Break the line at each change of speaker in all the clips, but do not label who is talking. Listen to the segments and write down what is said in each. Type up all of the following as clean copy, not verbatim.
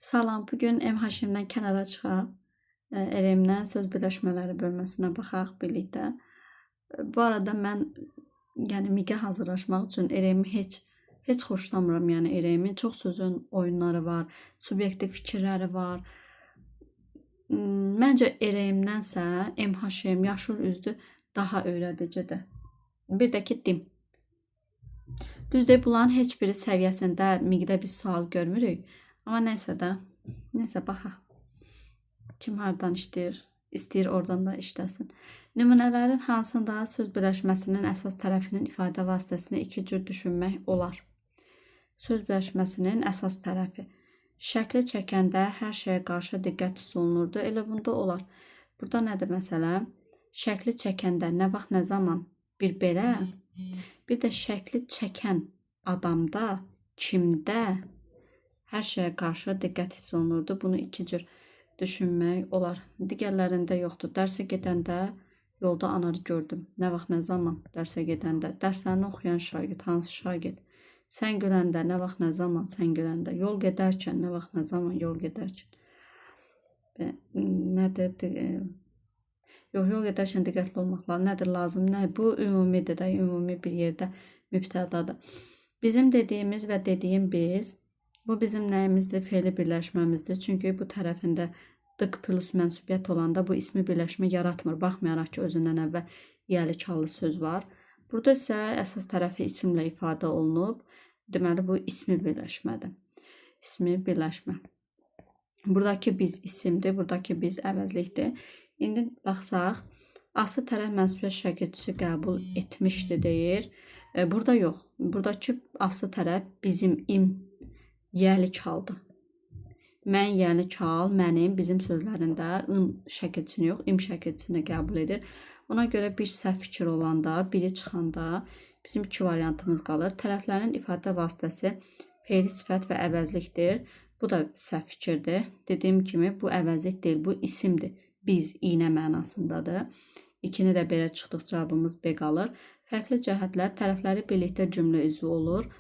Salam, bugün M Haşimdən kənara çıxaq. Eremdən söz birləşmələri bölməsinə baxaq birlikdə. Bu arada mən miqə hazırlaşmaq üçün Eremi heç xoşlamıram. Yəni Eremin çox sözün oyunları var, subyektiv fikirləri var. Məncə Eremdənsə M Haşim yaşıl üzlü daha öyrədicidir. Bir də ki dim. Düzdür, bunların heç biri səviyyəsində miqdə bir sual görmürük. Amma nəysə də, nəysə baxaq. Kim hardan istəyir oradan da işləsin. Nümunələrin hansında söz birləşməsinin əsas tərəfinin ifadə vasitəsini iki cür düşünmək olar? Söz birləşməsinin əsas tərəfi. Şəkli çəkəndə hər şeyə qarşı diqqət olunurdu. Elə bunda olar. Burada nədir məsələ? Şəkli çəkəndə nə vaxt, nə zaman? Bir belə. Bir də şəkli çəkən adamda, kimdə hər şeyə qarşı diqqət hiss olunurdu. Bunu iki cür düşünmək olar. Digərlərində yoxdur. Dərsə gedəndə yolda anarı gördüm. Nə vaxt, nə zaman? Dərsə gedəndə. Dərslərini oxuyan şagird, hansı şagird? Sən güləndə, nə vaxt, nə zaman? Sən güləndə. Yol gedərkən, nə vaxt, nə zaman? Yol gedərkən. Nədir? Yol gedərkən diqqətli olmaq lazım. Nədir lazım? Nə? Bu ümumidir də, ümumi bir yerdə mübtədadır. Bizim dediyimiz və dediyim biz, bu bizim nəyimizdir? Fe'li birləşməmizdir. Çünki bu tərəfində dık plus mənsubiyyət olanda bu ismi birləşmə yaratmır. Baxmayaraq ki, özündən əvvəl yəli kallı söz var. Burada isə əsas tərəfi isimlə ifadə olunub. Deməli, bu ismi birləşmədir. İsmi birləşmə. Buradakı biz isimdir, buradakı biz əvəzlikdir. İndi baxsaq, aslı tərəf mənsubiyyət şagirdçisi qəbul etmişdi deyir. Burada yox. Buradakı aslı tərəf bizim yəli kaldı. Mən yəli kal, mənim, bizim sözlərində ın şəkilçini yox, im şəkilçisini qəbul edir. Ona görə bir səhv fikir olanda, biri çıxanda bizim iki variantımız qalır. Tərəflərin ifadə vasitəsi fe'li sifət və əvəzlikdir. Bu da səhv fikirdir. Dediyim kimi bu əvəzlik deyil, bu isimdir. Biz, iynə mənasındadır. İkini də belə çıxdıq, cavabımız B qalır. Fərqli cəhətlər tərəfləri birlikdə cümlə üzvü olur.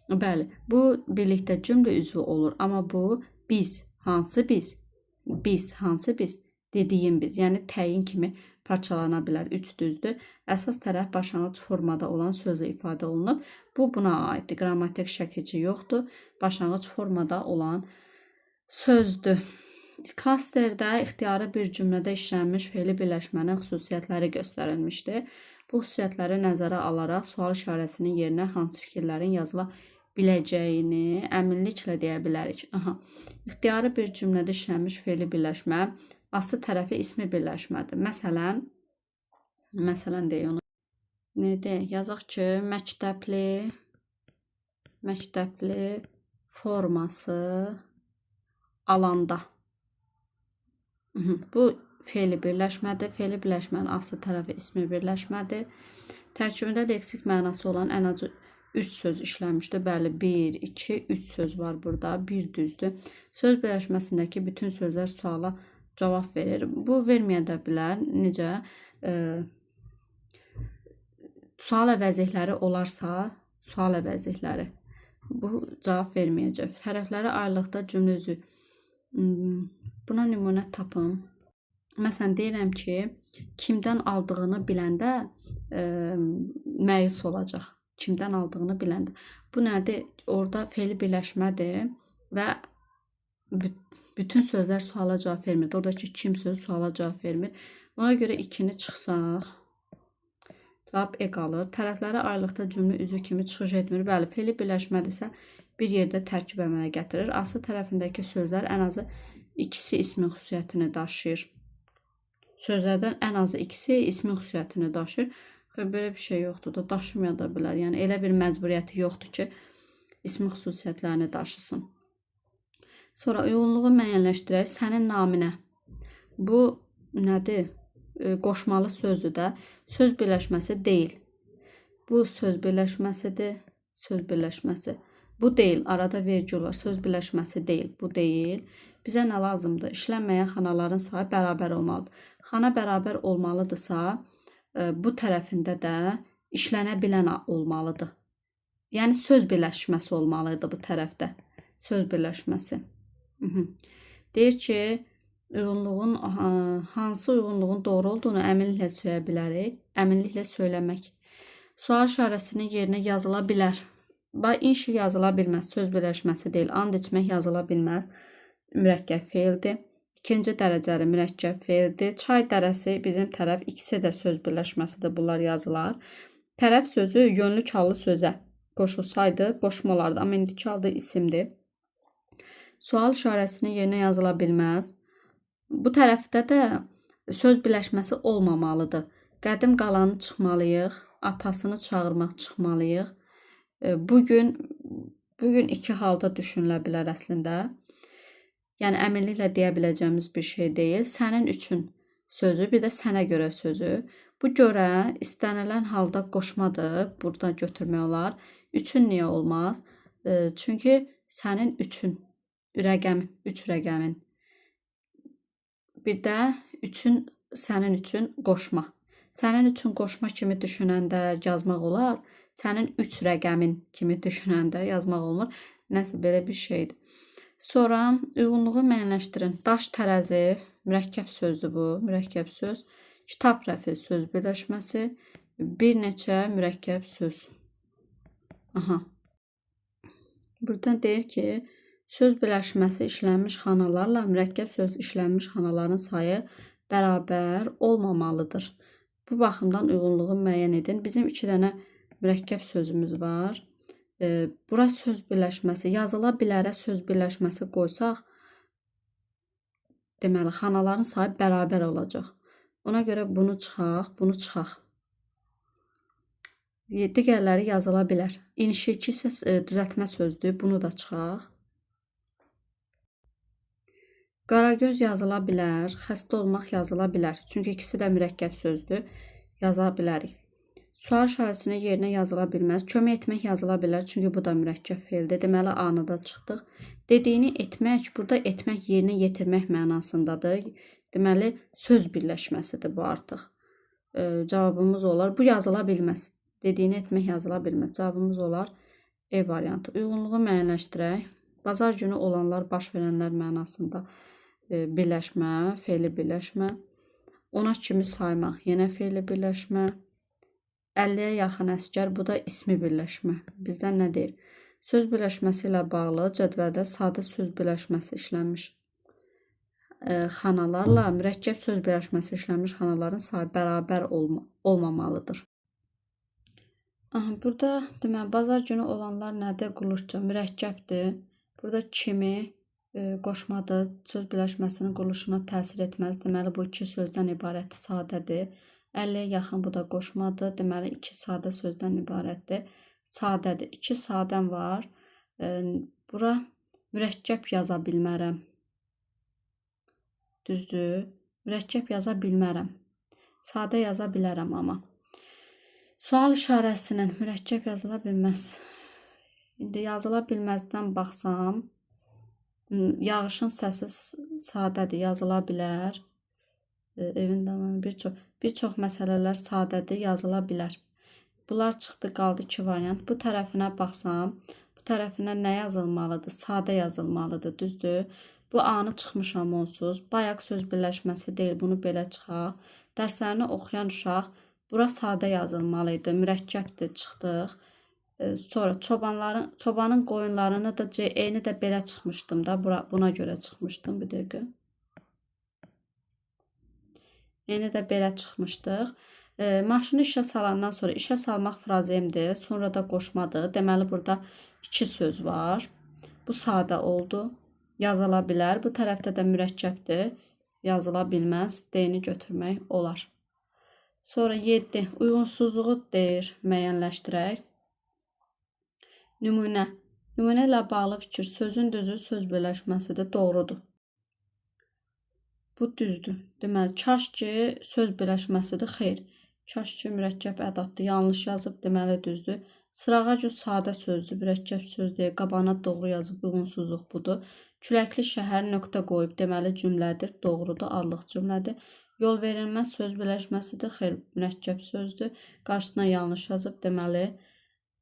Bəli, bu birlikdə cümlə üzvü olur. Amma bu biz, hansı biz? Biz, hansı biz? Dediyim biz. Yəni təyin kimi parçalana bilər. Üç düzdür. Əsas tərəf başlanğıc formada olan sözlə ifadə olunub. Bu buna aiddir. Qrammatik şəkilçi yoxdur. Başlanğıc formada olan sözdür. Klasterdə ixtiyari bir cümlədə işlənmiş fe'li birləşmənin xüsusiyyətləri göstərilmişdir. Bu xüsusiyyətləri nəzərə alaraq sual işarəsinin yerinə hansı fikirlərin yazıla biləcəyini əminliklə deyə bilərik. İxtiyari bir cümlədə işlənmiş fe'li birləşmə aslı tərəfi ismi birləşmədir. Məsələn deyək onu. Nədir? Yazaq ki, məktəbli forması alanda. Bu fe'li birləşmədir. Fe'li birləşmənin aslı tərəfi ismi birləşmədir. Tərkibində leksik mənası olan ən azı 3 söz işlənmişdir. Bəli, 1, 2, 3 söz var burada. 1 düzdür. Söz birləşməsindəki bütün sözlər suala cavab verir. Bu verməyə də bilər. Necə? Sual əvəzlikləri olarsa, sual əvəzlikləri. Bu cavab verməyəcək. Tərəfləri ayrılıqda cümlə üzvü. Buna nümunə tapım. Məsələn, deyirəm ki, kimdən aldığını biləndə məyus olacaq. Kimdən aldığını biləndə. Bu nədir? Orada fe'li birləşmədir və bütün sözlər suala cavab vermir. Oradakı kim sözü suala cavab vermir. Ona görə 2-ni çıxsaq, cavab E qalır. Tərəfləri ayrılıqda cümlə üzvü kimi çıxış etmir. Bəli, fe'li birləşmədirsə bir yerdə tərkib əmələ gətirir. Aslı tərəfindəki sözlər ən azı ikisi ismin xüsusiyyətini daşıyır. Sözlərdən ən azı ikisi ismin xüsusiyyətini daşıyır. Belə bir şey yoxdur da, daşımaya da bilər. Yəni elə bir məcburiyyəti yoxdur ki, ismin xüsusiyyətlərini daşısın. Sonra uyğunluğu müəyyənləşdirək. Sənin naminə. Bu nədir? Qoşmalı sözdür də. Söz birləşməsi deyil. Bu söz birləşməsidir. Söz birləşməsi. Bu deyil. Arada vergül var. Söz birləşməsi deyil. Bu deyil. Bizə nə lazımdır? İşlənməyən xanaların sayı bərabər olmalıdır. Xana bərabər olmalıdırsa, bu tərəfində də işlənə bilən olmalıdır. Yəni söz birləşməsi olmalıdır bu tərəfdə. Söz birləşməsi. Deyir ki, uyğunluğun hansı uyğunluğun doğru olduğunu əminliklə söylə bilərik. Əminliklə söyləmək. Sual işarəsinin yerinə yazıla bilər. İnşi yazıla bilməz. Söz birləşməsi deyil. And içmək yazıla bilməz. Mürəkkəb feildir. İkinci dərəcəli mürəkkəb feildir. Çay dərəsi bizim tərəf ikisi də söz birləşməsidir. Bunlar yazılar. Tərəf sözü yönlü çallı sözə qoşulsaydı qoşma olardı. Amma indiki halda isimdir. Sual işarəsinin yerinə yazıla bilməz. Bu tərəfdə də söz birləşməsi olmamalıdır. Qədim qalanı çıxmalıyıq. Atasını çağırmaq çıxmalıyıq. Bugün iki halda düşünülə bilər əslində. Yəni əminliklə deyə biləcəyimiz bir şey deyil. Sənin üçün sözü, bir də sənə görə sözü. Bu görə istənilən halda qoşmadır. Burada götürmək olar. Üçün niyə olmaz? Çünki sənin üçün rəqəmin, 3 rəqəmin. Bir də üçün sənin üçün qoşma. Sənin üçün qoşma kimi düşünəndə yazmaq olar. Sənin 3 rəqəmin kimi düşünəndə yazmaq olmur. Nəsə belə bir şeydir. Sonra uyğunluğu müəyyənləşdirin. Daş tərəzi, mürəkkəb sözdür bu, mürəkkəb söz. Kitab rəfi söz birləşməsi, bir neçə mürəkkəb söz. Buradan deyir ki, söz birləşməsi işlənmiş xanalarla mürəkkəb söz işlənmiş xanaların sayı bərabər olmamalıdır. Bu baxımdan uyğunluğu müəyyən edin. Bizim 2 dənə mürəkkəb sözümüz var. Bura söz birləşməsi, yazıla bilərə söz birləşməsi qoysaq, deməli, xanaların sayı bərabər olacaq. Ona görə bunu çıxaq, bunu çıxaq. Digərləri yazıla bilər. İnşiki isə düzəltmə sözdür, bunu da çıxaq. Qaragöz yazıla bilər, xəstə olmaq yazıla bilər. Çünki ikisi də mürəkkəb sözdür, yaza bilərik. Sual işarəsinin yerinə yazıla bilməz. Kömək etmək yazıla bilər, çünki bu da mürəkkəb feildir. Deməli, A-nı da çıxdıq. Dediyini etmək, burada etmək yerinə yetirmək mənasındadır. Deməli, söz birləşməsidir bu artıq. Cavabımız olar. Bu yazıla bilməz. Dediyini etmək yazıla bilməz. Cavabımız olar E variantı. Uyğunluğu müəyyənləşdirək. Bazar günü olanlar, baş verənlər mənasında birləşmə, feili birləşmə. Ona kimi saymaq, yenə feili birləşmə. 50-yə yaxın əsgər, bu da ismi birləşmə. Bizdən nə deyir? Söz birləşməsi ilə bağlı cədvəldə sadə söz birləşməsi işlənmiş xanalarla mürəkkəb söz birləşməsi işlənmiş xanaların sayı bərabər olmamalıdır. Burada deməli, bazar günü olanlar nədir? Quruluşca mürəkkəbdir. Burada kimi qoşmadır. Söz birləşməsinin quruluşuna təsir etməz. Deməli, bu 2 sözdən ibarətdir, sadədir. 50-yə yaxın, bu da qoşmadır. Deməli, 2 sadə sözdən ibarətdir. Sadədir. 2 sadəm var. Bura mürəkkəb yaza bilmərəm. Düzdür. Mürəkkəb yaza bilmərəm. Sadə yaza bilərəm amma. Sual işarəsinin mürəkkəb yazıla bilməz. İndi yazıla bilməzdən baxsam, yağışın səsi sadədir, yazıla bilər. Evin davamı bir çox məsələlər sadədir, yazıla bilər. Bunlar çıxdı, qaldı 2 variant. Bu tərəfinə baxsam, bu tərəfinə nə yazılmalıdır? Sadə yazılmalıdır, düzdür? Bu A-nı çıxmışam onsuz. Bayaq söz birləşməsi deyil, bunu belə çıxaq. Dərslərini oxuyan uşaq, bura sadə yazılmalıydı, mürəkkəbdir, çıxdıq. Sonra çobanın qoyunlarını da C-ni də belə çıxmışdım da, buna görə çıxmışdım, bir dəqiqə. Yeni də belə çıxmışdıq. Maşını işə salandan sonra işə salmaq frazemdir, sonra da qoşmadır. Deməli, burada 2 söz var. Bu sadə oldu. Yazıla bilər. Bu tərəfdə də mürəkkəbdir. Yazıla bilməz. D-ni götürmək olar. Sonra 7. Uyğunsuzluğu deyir, müəyyənləşdirək. Nümunə. Nümunə ilə bağlı fikir. Sözün düzü söz birləşməsidir, doğrudur. Bu düzdür. Deməli, kaş ki söz birləşməsidir, xeyr. Kaş ki mürəkkəb ədatdır, yanlış yazıb, deməli düzdür. Sırağac sadə sözdür, mürəkkəb söz deyil, qabana doğru yazıb, uyğunsuzluq budur. Küləkli şəhər nöqtə qoyub, deməli cümlədir, doğrudur, adlıq cümlədir. Yol verilməz söz birləşməsidir, xeyr, mürəkkəb sözdür. Qarşısına yanlış yazıb, deməli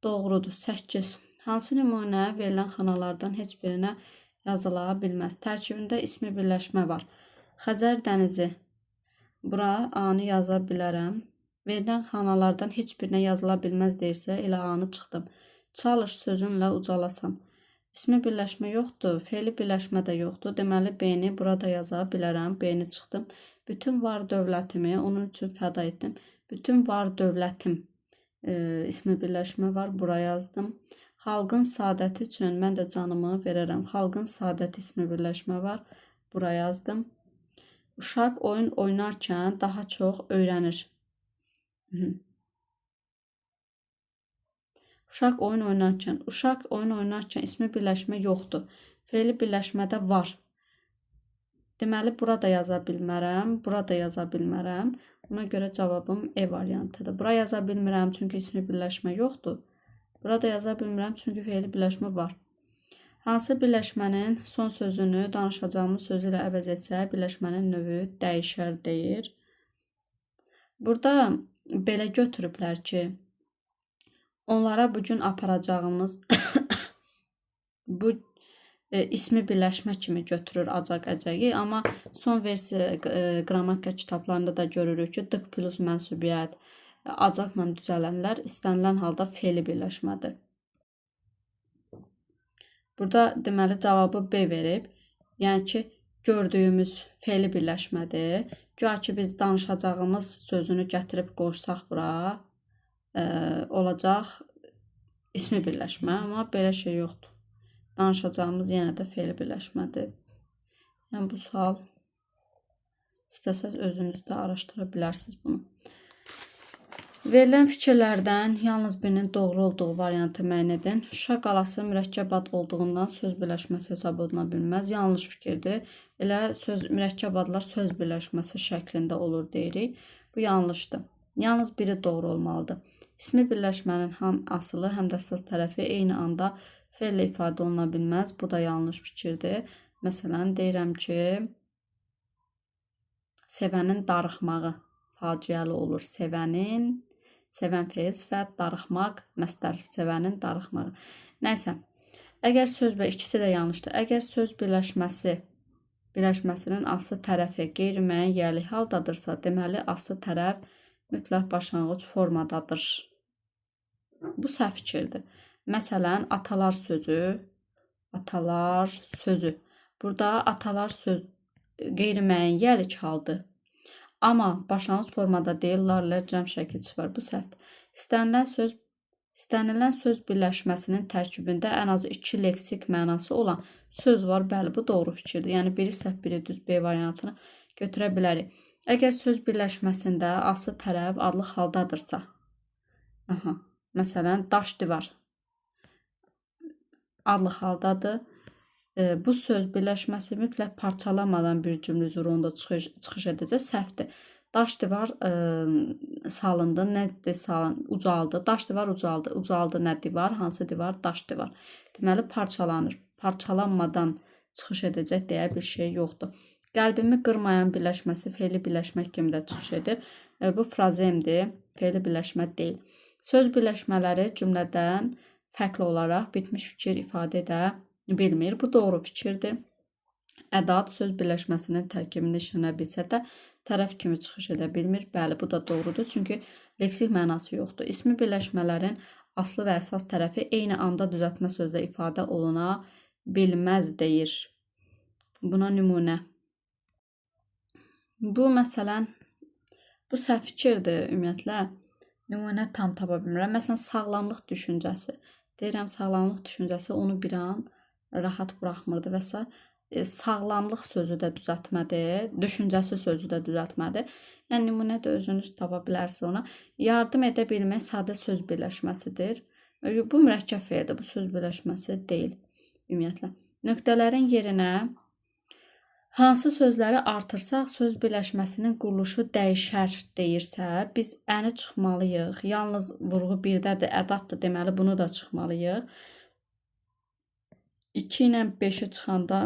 doğrudur. 8. Hansı nümunə verilən xanalardan heç birinə yazıla bilməz. Tərkibində ismi birləşmə var. Xəzər dənizi. Bura A-nı yaza bilərəm. Verilən xanalardan heç birinə yazıla bilməz deyirsə, elə A-nı çıxdım. Çalış sözünlə ucalasan. İsmi birləşmə yoxdur, fe'li birləşmə də yoxdur. Deməli, B-ni burada yaza bilərəm. B-ni çıxdım. Bütün var dövlətimi onun üçün fəda etdim. Bütün var dövlətim ismi birləşmə var. Bura yazdım. Xalqın saadəti üçün mən də canımı verərəm. Xalqın saadəti ismi birləşmə var. Bura yazdım. Uşaq oyun oynarkən daha çox öyrənir. Uşaq oyun oynarkən ismi birləşmə yoxdur. Fe'li birləşmədə var. Deməli, burada yaza bilmərəm, burada yaza bilmərəm. Ona görə cavabım E variantıdır. Bura yaza bilmirəm, çünki ismi birləşmə yoxdur. Burada yaza bilmirəm, çünki fe'li birləşmə var. Hansı birləşmənin son sözünü danışacağımız sözü ilə əvəz etsə, birləşmənin növü dəyişər deyir. Burada belə götürüblər ki, onlara bugün aparacağımız bu ismi birləşmə kimi götürür acaq əcəyi, amma son versiya qrammatika kitablarında da görürük ki, dık plus mənsubiyyət acaqla düzələnlər istənilən halda fe'li birləşmədir. Burada deməli cavabı B verib. Yəni ki, gördüyümüz fe'li birləşmədir. Güya ki, biz danışacağımız sözünü gətirib qoşsaq bura, olacaq ismi birləşmə, amma belə şey yoxdur. Danışacağımız yenə də fe'li birləşmədir. Yəni bu sual istəsəz özünüz də araşdıra bilərsiniz bunu. Verilən fikirlərdən yalnız birinin doğru olduğu variantı müəyyən edin. Şuşa qalası mürəkkəb ad olduğundan söz birləşməsi hesab oluna bilməz. Yanlış fikirdir. Elə mürəkkəb adlar söz birləşməsi şəklində olur deyirik. Bu yanlışdır. Yalnız biri doğru olmalıdır. İsmi birləşmənin həm asılı, həm də əsas tərəfi eyni anda fe'llə ifadə oluna bilməz. Bu da yanlış fikirdir. Məsələn, deyirəm ki, sevənin darıxmağı faciəli olur. Sevən fe'l sifət, darıxmaq, məsdər, sevənin darıxmağı. Nəysə, əgər söz və ikisi də yanlışdır. Əgər söz birləşməsinin aslı tərəfi qeyri-müəyyən yerli haldadırsa, deməli, aslı tərəf mütləq başlanğıc formadadır. Bu səhv fikirdir. Məsələn, atalar sözü. Burada atalar söz qeyri-müəyyən yerlik haldır. Amma başlanğıc formada deyil, lar cəm şəkilçisi var. Bu səhvdir. İstənilən söz birləşməsinin tərkibində ən azı 2 leksik mənası olan söz var. Bəli, bu doğru fikirdir. Yəni, biri səhv, biri düz B variantını götürə bilərik. Əgər söz birləşməsində aslı tərəf adlı xaldadırsa, məsələn, daş divar adlı xaldadır. Bu söz birləşməsi mütləq parçalamadan bir cümlə üzərində çıxış edəcək, səhvdir. Daş divar salındı, nədir salındı, ucaldı. Daş divar ucaldı. Ucaldı nə divar, hansı divar? Daş divar. Deməli, parçalanır. Parçalanmadan çıxış edəcək deyə bir şey yoxdur. Qəlbimi qırmayan birləşməsi fe'li birləşmək kimi də çıxış edir. Bu frazemdir, fe'li birləşmə deyil. Söz birləşmələri cümlədən fərqli olaraq bitmiş fikir ifadə edə bilmir. Bu doğru fikirdir. Ədat söz birləşməsinin tərkibini işlənə bilsə də tərəf kimi çıxış edə bilmir. Bəli, bu da doğrudur. Çünki leksik mənası yoxdur. İsmi birləşmələrin aslı və əsas tərəfi eyni anda düzəltmə sözlə ifadə oluna bilməz deyir. Buna nümunə. Bu məsələn, bu səhv fikirdir ümumiyyətlə. Nümunə tam tapa bilmirəm. Məsələn, sağlamlıq düşüncəsi. Deyirəm, sağlamlıq düşüncəsi onu bir an rahat buraxmırdı və s. Sağlamlıq sözü də düzəltmədir, düşüncəsi sözü də düzəltmədir. Yəni, nümunə də özünüz tapa bilərsiniz ona. Yardım edə bilmək sadə söz birləşməsidir. Bu mürəkkəb fe'ldir, bu söz birləşməsi deyil ümumiyyətlə. Nöqtələrin yerinə hansı sözləri artırsaq söz birləşməsinin quruluşu dəyişər deyirsə, biz əni çıxmalıyıq. Yalnız vurğu birdədir, ədatdır, deməli bunu da çıxmalıyıq. 2 ilə 5-i çıxanda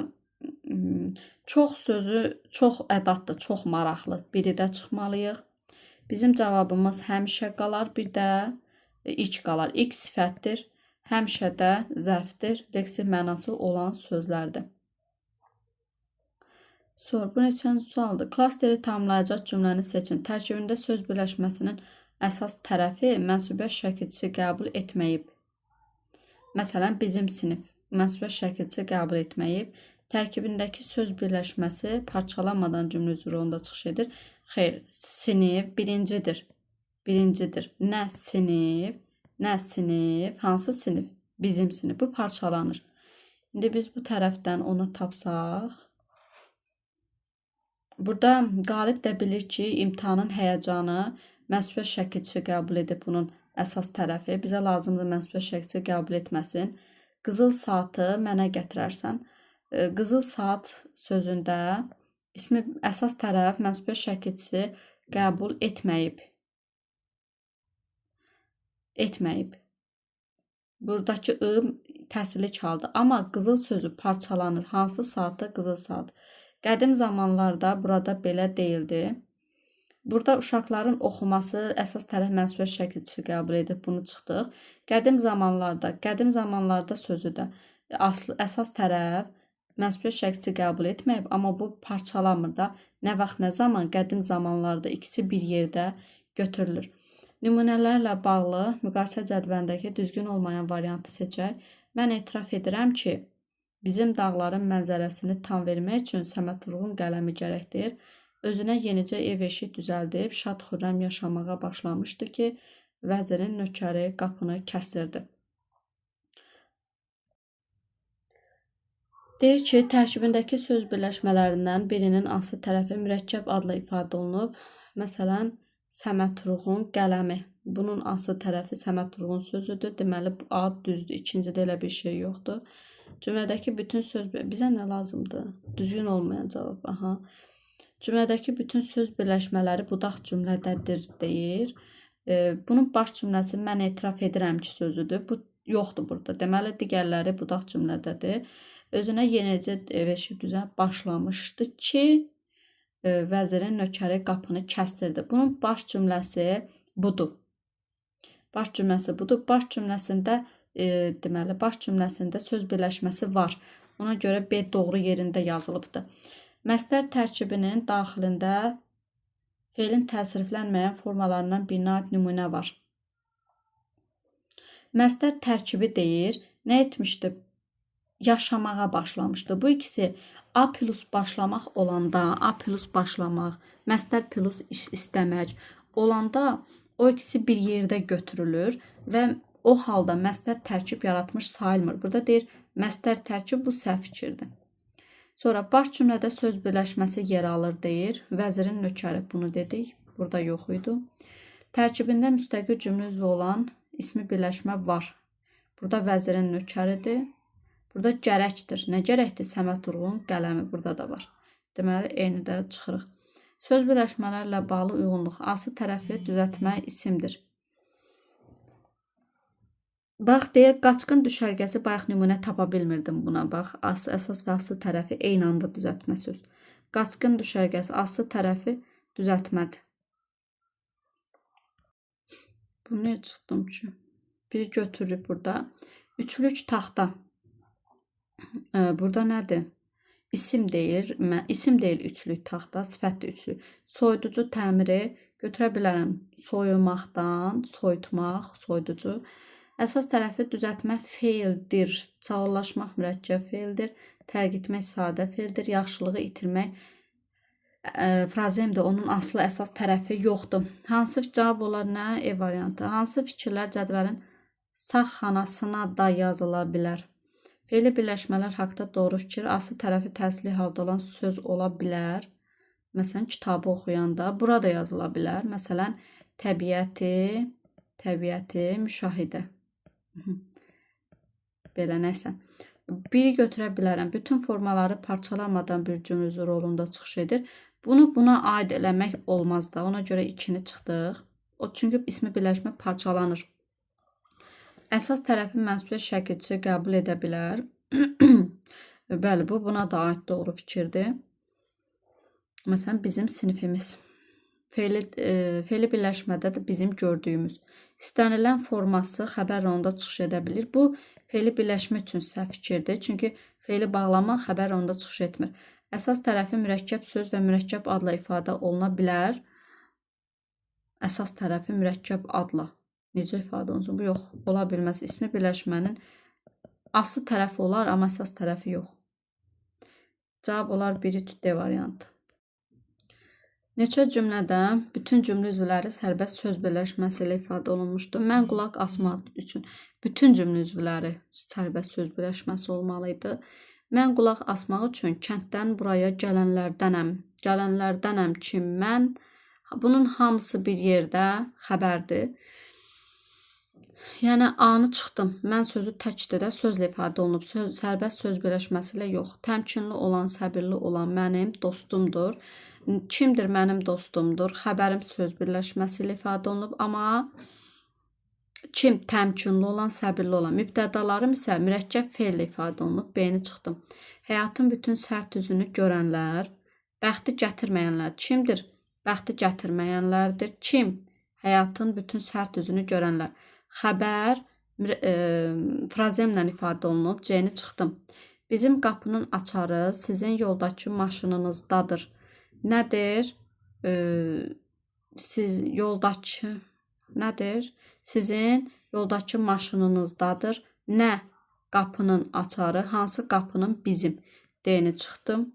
çox sözü, çox ədaddır, çox maraqlı. Biri də çıxmalıyıq. Bizim cavabımız həmişə qalar, bir də iç qalar. İlk sifətdir, həmişə də zərfdir, leksik mənası olan sözlərdir. Sonra bu neçənci sualdır. Klasteri tamamlayacaq cümləni seçin. Tərkibində söz birləşməsinin əsas tərəfi mənsubiyyət şəkilçisi qəbul etməyib. Məsələn, bizim sinif mənsubiyyət şəkilçisi qəbul etməyib. Tərkibindəki söz birləşməsi parçalanmadan cümlə üzrunda çıxış edir. Xeyr, sinif birincidir. Birincidir. Nə sinif, nə sinif, hansı sinif? Bizim sinif. Bu parçalanır. İndi biz bu tərəfdən onu tapsaq, burada qalib də bilir ki, imtahanın həyəcanı mənsubiyyət şəkilçisi qəbul edib bunun əsas tərəfi. Bizə lazımdır mənsubiyyət şəkilçisi qəbul etməsin. Qızıl saatı mənə gətirərsən. Qızıl saat sözündə ismi əsas tərəf mənsubiyyət şəkilçisi qəbul etməyib. Etməyib. Buradakı ı təsirli çaldı. Amma qızıl sözü parçalanır. Hansı saatı? Qızıl saat. Qədim zamanlarda burada belə deyildi. Burada uşaqların oxuması əsas tərəf mənsubiyyət şəkilçisi qəbul edib. Bunu çıxdıq. Qədim zamanlarda sözü də əsas tərəf mənsubiyyət şəkilçisi qəbul etməyib, amma bu parçalanmır da. Nə vaxt, nə zaman? Qədim zamanlarda ikisi bir yerdə götürülür. Nümunələrlə bağlı müqayisə cədvəlindəki düzgün olmayan variantı seçək. Mən etiraf edirəm ki, bizim dağların mənzərəsini tam vermək üçün Səməd Vurğun qələmi gərəkdir. Özünə yenicə ev eşik düzəldib, şad xürrəm yaşamağa başlamışdı ki, vəzirin nökəri qapını kəsdirdi. Deyir ki, tərkibindəki söz birləşmələrindən birinin aslı tərəfi mürəkkəb adla ifadə olunub. Məsələn, Səməd Vurğun qələmi. Bunun aslı tərəfi Səməd Vurğun sözüdür. Deməli, bu ad düzdür. İkincidə elə bir şey yoxdur. Cümlədəki bütün söz... Bizə nə lazımdır? Düzgün olmayan cavab. Aha. Cümlədəki bütün söz birləşmələri budaq cümlədədir deyir. Bunun baş cümləsi mən etiraf edirəm ki sözüdür. Bu yoxdur burada. Deməli, digərləri budaq cümlədədir. Özünə yenicə ev eşik düzəlib başlamışdı ki, vəzirin nökəri qapını kəsdirdi. Bunun baş cümləsi budur. Baş cümləsi budur. Baş cümləsində deməli, baş cümləsində söz birləşməsi var. Ona görə B doğru yerində yazılıbdır. Məsdər tərkibinin daxilində feilin təsriflənməyən formalarından birinə aid nümunə var. Məsdər tərkibi deyir, nə etmişdi? Yaşamağa başlamışdı. Bu ikisi A plus başlamaq olanda, A plus başlamaq, məsdər plus istəmək olanda o ikisi bir yerdə götürülür və o halda məsdər tərkib yaratmış sayılmır. Burada deyir, məsdər tərkib bu səhv fikirdir. Sonra baş cümlədə söz birləşməsi yer alır deyir. Vəzirin nökəri bunu dedik. Burada yox idi. Tərkibində müstəqil cümlə üzvü olan ismi birləşmə var. Burada vəzirin nökəridir. Burada gərəkdir. Nə gərəkdir? Səməd Vurğun qələmi burada da var. Deməli, eyni də çıxırıq. Söz birləşmələrlə bağlı uyğunluq. Aslı tərəfi düzəltmək isimdir. Bax, deyir, qaçqın düşərgəsi bayaq nümunə tapa bilmirdim buna. Bax, əsas və aslı tərəfi eyni anda düzəltmə söz. Qaçqın düşərgəsi, aslı tərəfi düzəltmədir. Bu ne çıxdım ki? Biri götürür burada. Üçlük taxta. Burada nədir? İsim deyil. İsim deyil üçlük taxta. Sifətli üçlük. Soyuducu təmiri götürə bilərəm. Soyumaqdan, soyutmaq, soyuducu. Əsas tərəfi düzəltmək feildir. Sağollaşmaq mürəkkəb feildir. Tərk etmək sadə feildir. Yaxşılığı itirmək frazemdir. Onun aslı əsas tərəfi yoxdur. Hansı cavab olar nə? E variantı. Hansı fikirlər cədvəlin sağ xanasına da yazıla bilər? Feili birləşmələr haqda doğru fikir, aslı tərəfi təsirli halda olan söz ola bilər. Məsələn, kitabı oxuyanda burada yazıla bilər. Məsələn, təbiəti müşahidə. Belə nəsə. Biri götürə bilərəm. Bütün formaları parçalanmadan bir cümlə rolunda çıxış edir. Bunu buna aid eləmək olmaz da. Ona görə 2-ni çıxdıq. Çünki ismi birləşmə parçalanır. Əsas tərəfi mənsubiyyət şəkilçisi qəbul edə bilər. Bəli, bu buna da aid doğru fikirdir. Məsələn, bizim sinifimiz. Feili birləşmədə də bizim gördüyümüz. İstənilən forması xəbər rolunda çıxış edə bilir. Bu feili birləşmə üçün səhv fikirdir. Çünki Feili bağlama xəbər onda çıxış etmir. Əsas tərəfi mürəkkəb söz və mürəkkəb adla ifadə oluna bilər. Əsas tərəfi mürəkkəb adla. Necə ifadə olunsun? Bu yox, ola bilməz. İsmi birləşmənin aslı tərəfi olar, amma əsas tərəfi yox. Cavab olar 1 D variantı. Neçə cümlədə bütün cümlə üzvləri sərbəst söz birləşməsi ilə ifadə olunmuşdur. Mən qulaq asmaq üçün bütün cümlə üzvləri sərbəst söz birləşməsi olmalı idi. Mən qulaq asmaq üçün kənddən buraya gələnlərdənəm. Gələnlərdənəm ki, mən. Bunun hamısı bir yerdə xəbərdir. Yəni, anı çıxdım. Mən sözü təkdir də sözlə ifadə olunub. Sərbəst söz birləşməsi ilə yox. Təmkinli olan, səbirli olan mənim dostumdur. Kimdir mənim dostumdur? Xəbərim söz birləşməsi ilə ifadə olunub. Amma kim təmkinli olan, səbirli olan. Mübtədalarım isə mürəkkəb feillə ifadə olunub. B-ni çıxdım. Həyatın bütün sərt üzünü görənlər, bəxti gətirməyənlər. Kimdir? Bəxti gətirməyənlərdir. Kim? Həyatın bütün sərt üzünü görənlər. Xəbər frazemlə ifadə olunub. C-ni çıxdım. Bizim qapının açarı sizin yoldakı maşınınızdadır. Nədir? Nədir? Sizin yoldakı maşınınızdadır. Nə? Qapının açarı. Hansı qapının? Bizim. D-ni çıxdım.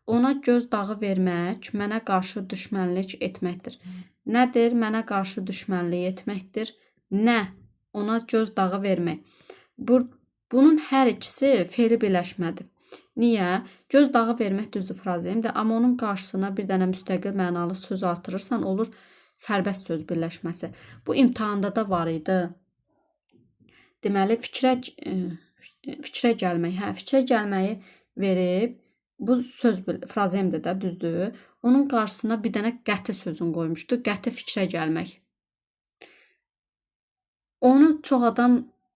Ona göz dağı vermək mənə qarşı düşmənlik etməkdir. Nədir? Mənə qarşı düşmənlik etməkdir. Nə? Ona göz dağı vermək. Bunun hər ikisi feili birləşmədir. Niyə? Göz dağı vermək düzdür frazemdir, amma onun qarşısına bir dənə müstəqil mənalı söz artırırsan, olur sərbəst söz birləşməsi. Bu imtahanda da var idi. Deməli, fikrə gəlmək. Fikrə gəlməyi verib, bu söz frazemdir də, düzdür. Onun qarşısına bir dənə qəti sözün qoymuşdu. Qəti fikrə gəlmək. Onu çox adam,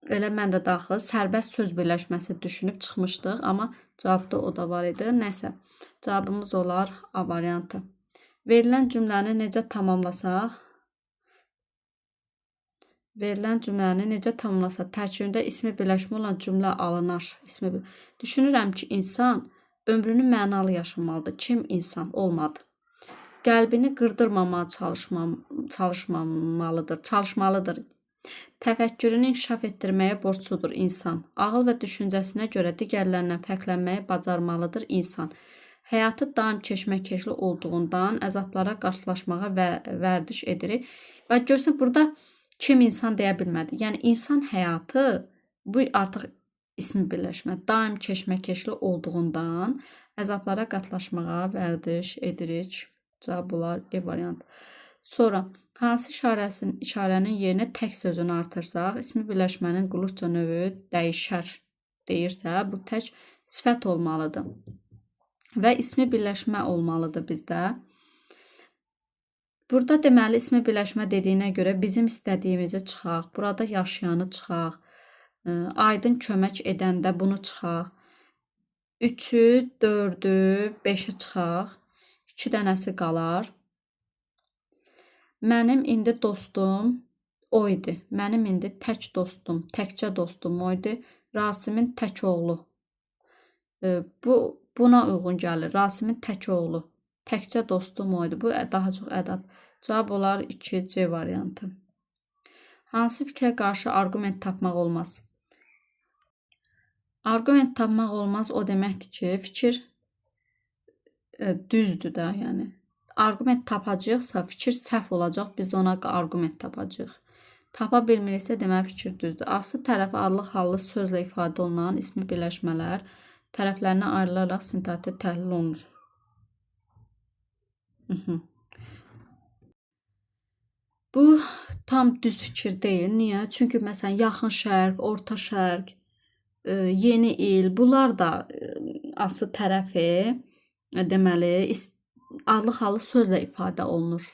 elə mən də daxil, sərbəst söz birləşməsi düşünüb çıxmışdıq, amma cavabda o da var idi. Nəsə, cavabımız olar A variantı. Verilən cümləni necə tamamlasaq? Tərkibində ismi birləşmə olan cümlə alınar. Düşünürəm ki, insan ömrünü mənalı yaşamalıdır. Kim insan? Olmadı. Qəlbini qırdırmamağa çalışmalıdır. Təfəkkürünü inkişaf etdirməyə borcludur insan. Ağıl və düşüncəsinə görə digərlərindən fərqlənməyi bacarmalıdır insan. Həyatı daim keşməkeşli olduğundan əzablara qarşılaşmağa vərdiş edirik. Və görsən, burada kim insan deyə bilmədi. Yəni, insan həyatı, bu artıq ismi birləşmə. Daim keşməkeşli olduğundan əzablara qarşılaşmağa vərdiş edirik. Cavab olar E variantı. Sonra, hansı işarənin yerinə tək sözünü artırsaq, ismi birləşmənin qulluqca növü dəyişər deyirsə, bu tək sifət olmalıdır. Və ismi birləşmə olmalıdır bizdə. Burada deməli, ismi birləşmə dediyinə görə bizim istədiyimizi çıxaq, burada yaşayanı çıxaq, aydın kömək edəndə bunu çıxaq, 3-ü, 4-ü, 5-i çıxaq, 2 dənəsi qalar. Mənim indi dostum o idi. Mənim indi tək dostum, təkcə dostum o idi. Rasimin tək oğlu. Buna uyğun gəlir. Rasimin tək oğlu. Təkcə dostum o idi. Bu daha çox ədad. Cavab olar 2C variantı. Hansı fikrə qarşı arqument tapmaq olmaz? Arqument tapmaq olmaz o deməkdir ki, fikir düzdür də, yəni. Arqument tapacaqsa, fikir səhv olacaq, biz ona arqument tapacaq. Tapa bilmiriksə, deməli fikir düzdür. Aslı tərəfi adlı hallı sözlə ifadə olunan ismi birləşmələr tərəflərinə ayrılaraq sintaktik təhlil olunur. Bu tam düz fikir deyil. Niyə? Çünki məsələn, yaxın şərq, orta şərq, yeni il, bunlar da aslı tərəfi deməli adlı hallı sözlə ifadə olunur.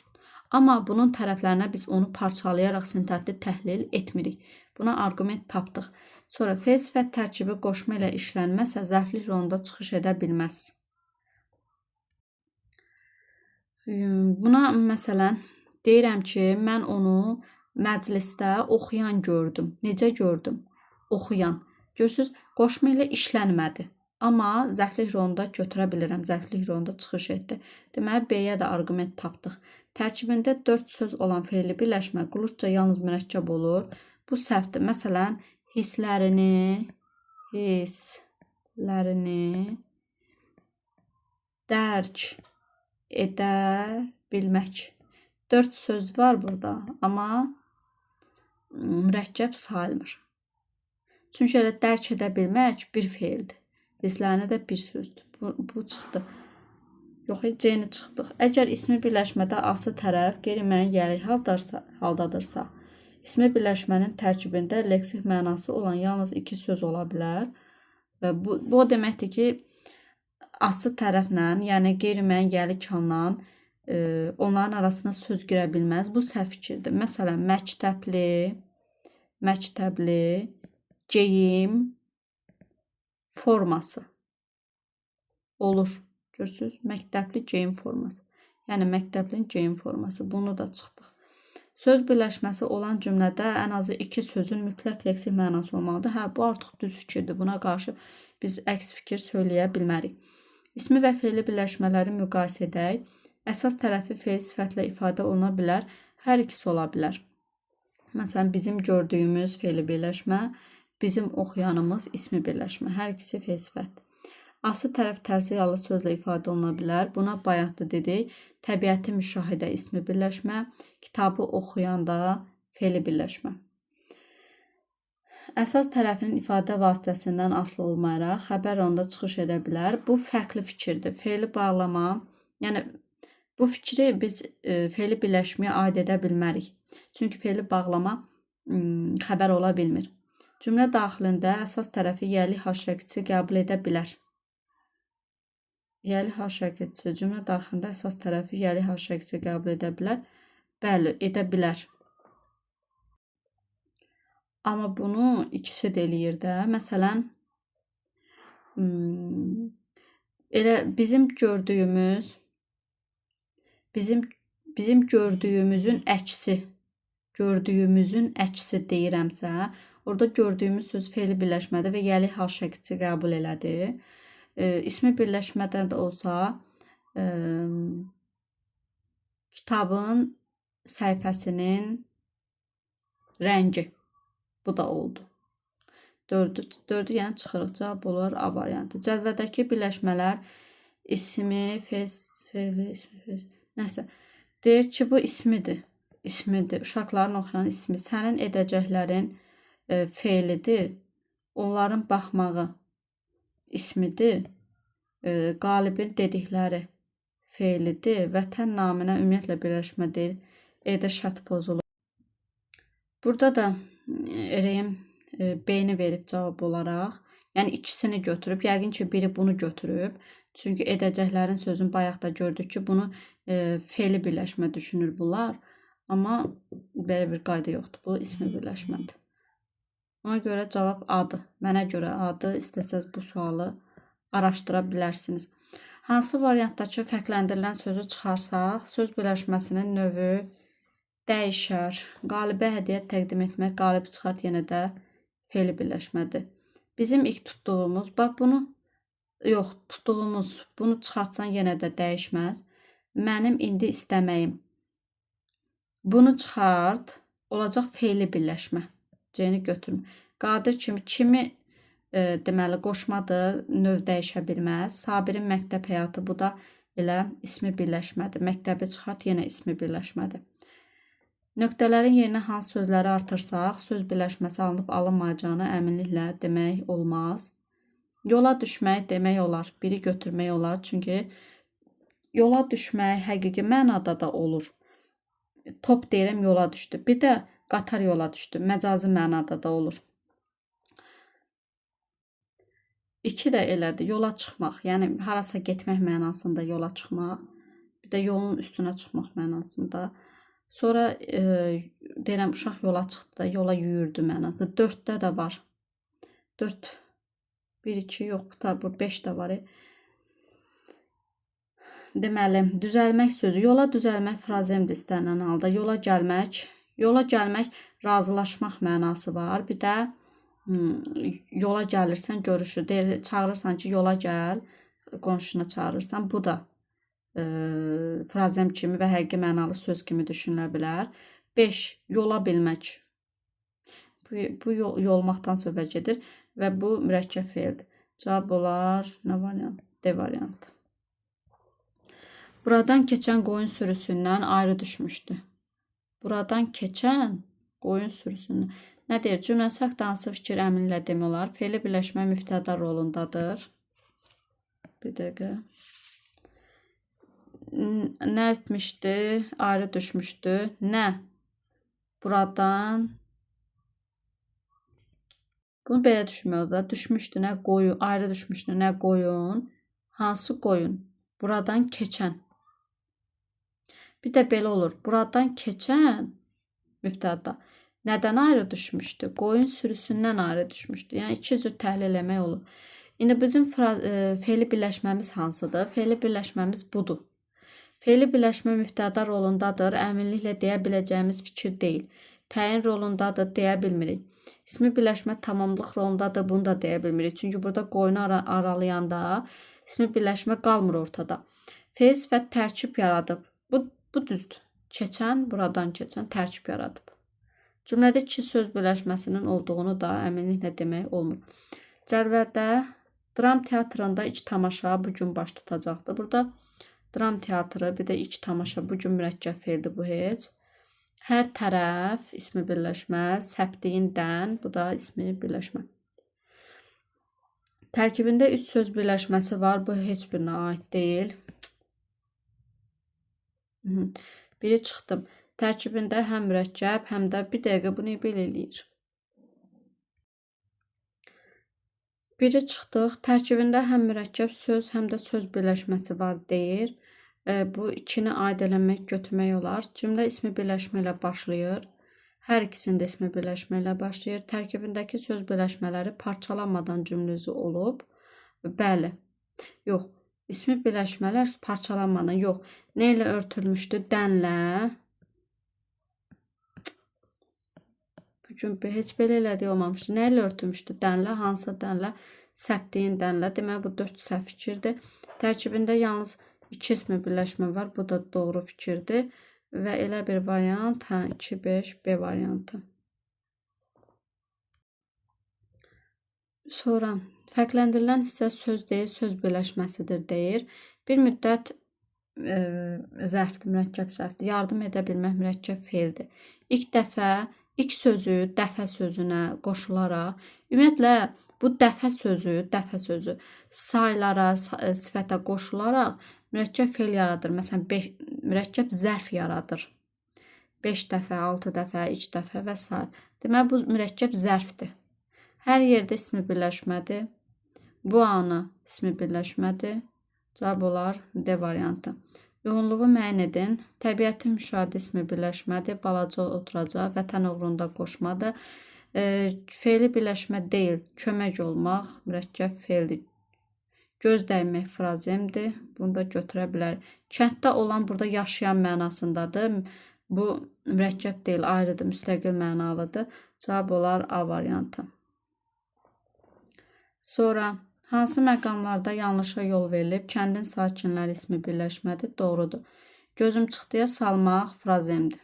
Amma bunun tərəflərinə biz onu parçalayaraq sintaktik təhlil etmirik. Buna arqument tapdıq. Sonra fe'l sifət tərkibi qoşma ilə işlənməsə zərflik rolunda çıxış edə bilməz. Buna məsələn deyirəm ki, mən onu məclisdə oxuyan gördüm. Necə gördüm? Oxuyan. Görürsünüz, qoşma ilə işlənmədi. Amma zərflik rolunda götürə bilirəm. Zərflik rolunda çıxış etdi. Deməli, B-yə də arqument tapdıq. Tərkibində 4 söz olan fe'li birləşmə qulluqca yalnız mürəkkəb olur. Bu səhvdir. Məsələn, hisslərini dərk edə bilmək. 4 söz var burada, amma mürəkkəb sayılmır. Çünki elə dərk edə bilmək bir fe'ldir. Hisslərini də bir sözdür. Bu çıxdı. Yox, C-ni çıxdıq. Əgər ismi birləşmədə aslı tərəf qeyri-müəyyən haldadırsa, ismi birləşmənin tərkibində leksik mənası olan yalnız 2 söz ola bilər. Bu o deməkdir ki, aslı tərəflə, yəni qeyri-müəyyən haldan onların arasına söz girə bilməz. Bu səhv fikirdir. Məsələn, məktəbli, geyim forması olur. Görürsünüz? Məktəbli geyim forması. Yəni, məktəblinin geyim forması. Bunu da çıxdıq. Söz birləşməsi olan cümlədə ən azı 2 sözün mütləq leksik mənası olmalıdır. Hə, bu artıq düz fikirdir. Buna qarşı biz əks fikir söyləyə bilmərik. İsmi və fe'li birləşmələri müqayisə edək. Əsas tərəfi fe'l sifətlə ifadə oluna bilər. Hər ikisi ola bilər. Məsələn, bizim gördüyümüz fe'li birləşmə, bizim oxuyanımız ismi birləşmə. Hər ikisi fe'l sifətdir. Aslı tərəf tərsi yallı sözlə ifadə oluna bilər. Buna bayaqda dedik. Təbiəti müşahidə ismi birləşmə, kitabı oxuyanda fe'li birləşmə. Əsas tərəfin ifadə vasitəsindən asılı olmayaraq xəbər onda çıxış edə bilər. Bu fərqli fikirdir. Fe'li bağlama, yəni bu fikri biz fe'li birləşməyə aid edə bilmərik. Çünki fe'li bağlama xəbər ola bilmir. Cümlə daxilində əsas tərəfi yəli haşəkiçi qəbul edə bilər. Yəli haşəkiçi cümlə daxilində əsas tərəfi yəli haşəkiçi qəbul edə bilər. Bəli, edə bilər. Amma bunu ikisi də eləyir də. Məsələn, elə bizim gördüyümüzün əksi deyirəmsə, orada gördüyümüz söz fe'li birləşmədir və yəli haşəkiçi qəbul elədi. İsmi birləşmədən də olsa, kitabın səhifəsinin rəngi. Bu da oldu. 4-ü yəni çıxırıq. Cavab olar A variantı. Cədvəldəki birləşmələr ismi, nəsə. Deyir ki, bu ismidir. Uşaqların oxuyan ismi. Sənin edəcəklərin fe'lidir. Onların baxmağı ismidir. Qalibin dedikləri fe'lidir. Vətən naminə ümumiyyətlə birləşmə deyil. E-də şərt pozulur. Burada da eləyim B-ni verib cavab olaraq. Yəni ikisini götürüb. Yəqin ki, biri bunu götürüb. Çünki edəcəklərin sözünü bayaq da gördük ki, bunu fe'li birləşmə düşünür bunlar. Amma belə bir qayda yoxdur. Bu ismi birləşmədir. Ona görə cavab A-dır. Mənə görə A-dır. İstəsəz bu sualı araşdıra bilərsiniz. Hansı variantdakı fərqləndirilən sözü çıxarsaq, söz birləşməsinin növü dəyişər. Qalibə hədiyyə təqdim etmək, qalib çıxart yenə də fe'li birləşmədir. Bizim ilk tutduğumuz, bax bunu çıxartsan yenə də dəyişməz. Mənim indi istəməyim. Bunu çıxart, olacaq fe'li birləşmə. C-ni götürmə. Qadir kimi deməli qoşmadır, növ dəyişə bilməz. Sabirin məktəb həyatı, bu da elə ismi birləşmədir. Məktəbi çıxart, yenə ismi birləşmədir. Nöqtələrin yerinə hansı sözləri artırsaq, söz birləşməsi alınıb alınmayacağını əminliklə demək olmaz. Yola düşmək demək olar, biri götürmək olar. Çünki yola düşmək həqiqi mənada da olur. Top deyirəm, yola düşdü. Bir də qatar yola düşdü, məcazi mənada da olur. 2 də elədir, yola çıxmaq. Yəni, harasa getmək mənasında yola çıxmaq. Bir də yolun üstünə çıxmaq mənasında. Sonra deyirəm, uşaq yola çıxdı da, yola yüyürdü mənasında. 4-də də var. 4, 1, 2, yox, bu 5 də var. Deməli, düzəlmək sözü. Yola düzəlmək frazemdir istənilən halda. Yola gəlmək razılaşmaq mənası var. Bir də yola gəlirsən görüşü. Deyir, çağırırsan ki, yola gəl, qonşuna çağırırsan. Bu da frazem kimi və həqiqi mənalı söz kimi düşünülə bilər. 5. Yola bilmək. Bu yolmaqdan söhbət gedir və bu mürəkkəb feildir. Cavab olar nə variant? D variantı. Buradan keçən qoyun sürüsündən ayrı düşmüşdü. Buradan keçən qoyun sürüsündən. Nə deyir? Cümlə haqqında hansı fikir əminlə demək olar? Fe'li birləşmə mübtəda rolundadır. Bir dəqiqə. Nə etmişdi? Ayrı düşmüşdü. Nə? Buradan. Bunu belə düşmək olar. Düşmüşdü nə qoyun, ayrı düşmüşdü nə qoyun. Hansı qoyun? Buradan keçən. Bir də belə olur. Buradan keçən mübtəda. Nədən ayrı düşmüşdü? Qoyun sürüsündən ayrı düşmüşdü. Yəni iki cür təhlil eləmək olur. İndi bizim fe'li birləşməmiz hansıdır? Fe'li birləşməmiz budur. Fe'li birləşmə mübtəda rolundadır. Əminliklə deyə biləcəyimiz fikir deyil. Təyin rolundadır, deyə bilmirik. İsmi birləşmə tamamlıq rolundadır, bunu da deyə bilmirik. Çünki burada qoyunu aralayanda ismi birləşmə qalmır ortada. Fe'l sifət tərkib yaradıb. Bu düzdür. Keçən, buradan keçən tərkib yaradıb. Cümlədə iki söz birləşməsinin olduğunu da əminliklə demək olmur. Cədvəldə dram teatrında ilk tamaşa bugün baş tutacaqdır. Burada dram teatrı, bir də ilk tamaşa bugün mürəkkəb feildir bu heç. Hər tərəf ismi birləşmə, səpdiyindən, bu da ismi birləşmə. Tərkibində üç söz birləşməsi var, bu heç birinə aid deyil. Biri çıxdım. Tərkibində həm mürəkkəb, həm də bir dəqiqə bunu belə eləyir. Biri çıxdıq. Tərkibində həm mürəkkəb söz, həm də söz birləşməsi var deyir. Bu ikini aid eləmək, götürmək olar. Cümlə ismi birləşmə ilə başlayır. Hər ikisində ismi birləşmə ilə başlayır. Tərkibindəki söz birləşmələri parçalanmadan cümləsi olub. Bəli. Yox. İsmi birləşmələr parçalanmadan, yox. Nə ilə örtülmüşdü? Dənlə. Bugün heç belə elədiyi olmamışdı. Nə ilə örtülmüşdü? Dənlə. Hansı dənlə? Səpdiyin dənlə. Demək, bu 4 səhv fikirdir. Tərkibində yalnız 2 ismi birləşmə var. Bu da doğru fikirdir. Və elə bir variant, 2, 5, B variantı. Sonra fərqləndirilən hissə söz deyil, söz birləşməsidir deyir. Bir müddət zərfdir, mürəkkəb zərfdir. Yardım edə bilmək mürəkkəb feildir. İlk sözü dəfə sözünə qoşularaq, ümumiyyətlə bu dəfə sözü saylara, sifətə qoşularaq mürəkkəb feil yaradır. Məsələn, mürəkkəb zərf yaradır. 5 dəfə, 6 dəfə, 2 dəfə və s. Demək, bu mürəkkəb zərfdir. Hər yerdə ismi birləşmədir. Bu anı ismi birləşmədir. Cavab olar D variantı. Yoğunluğu müəyyən edin. Təbiətin müşahidə ismi birləşmədir. Balaca oturacaq, vətən uğrunda qoşmadır. Fe'li birləşmə deyil, kömək olmaq, mürəkkəb feildir. Göz dəymək frazemdir. Bunu da götürə bilərik. Kənddə olan burada yaşayan mənasındadır. Bu mürəkkəb deyil, ayrıdır, müstəqil mənalıdır. Cavab olar A variantı. Sonra hansı məqamlarda yanlışa yol verilib? Kəndin sakinləri ismi birləşmədir. Doğrudur. Gözüm çıxdıya salmaq frazemdir.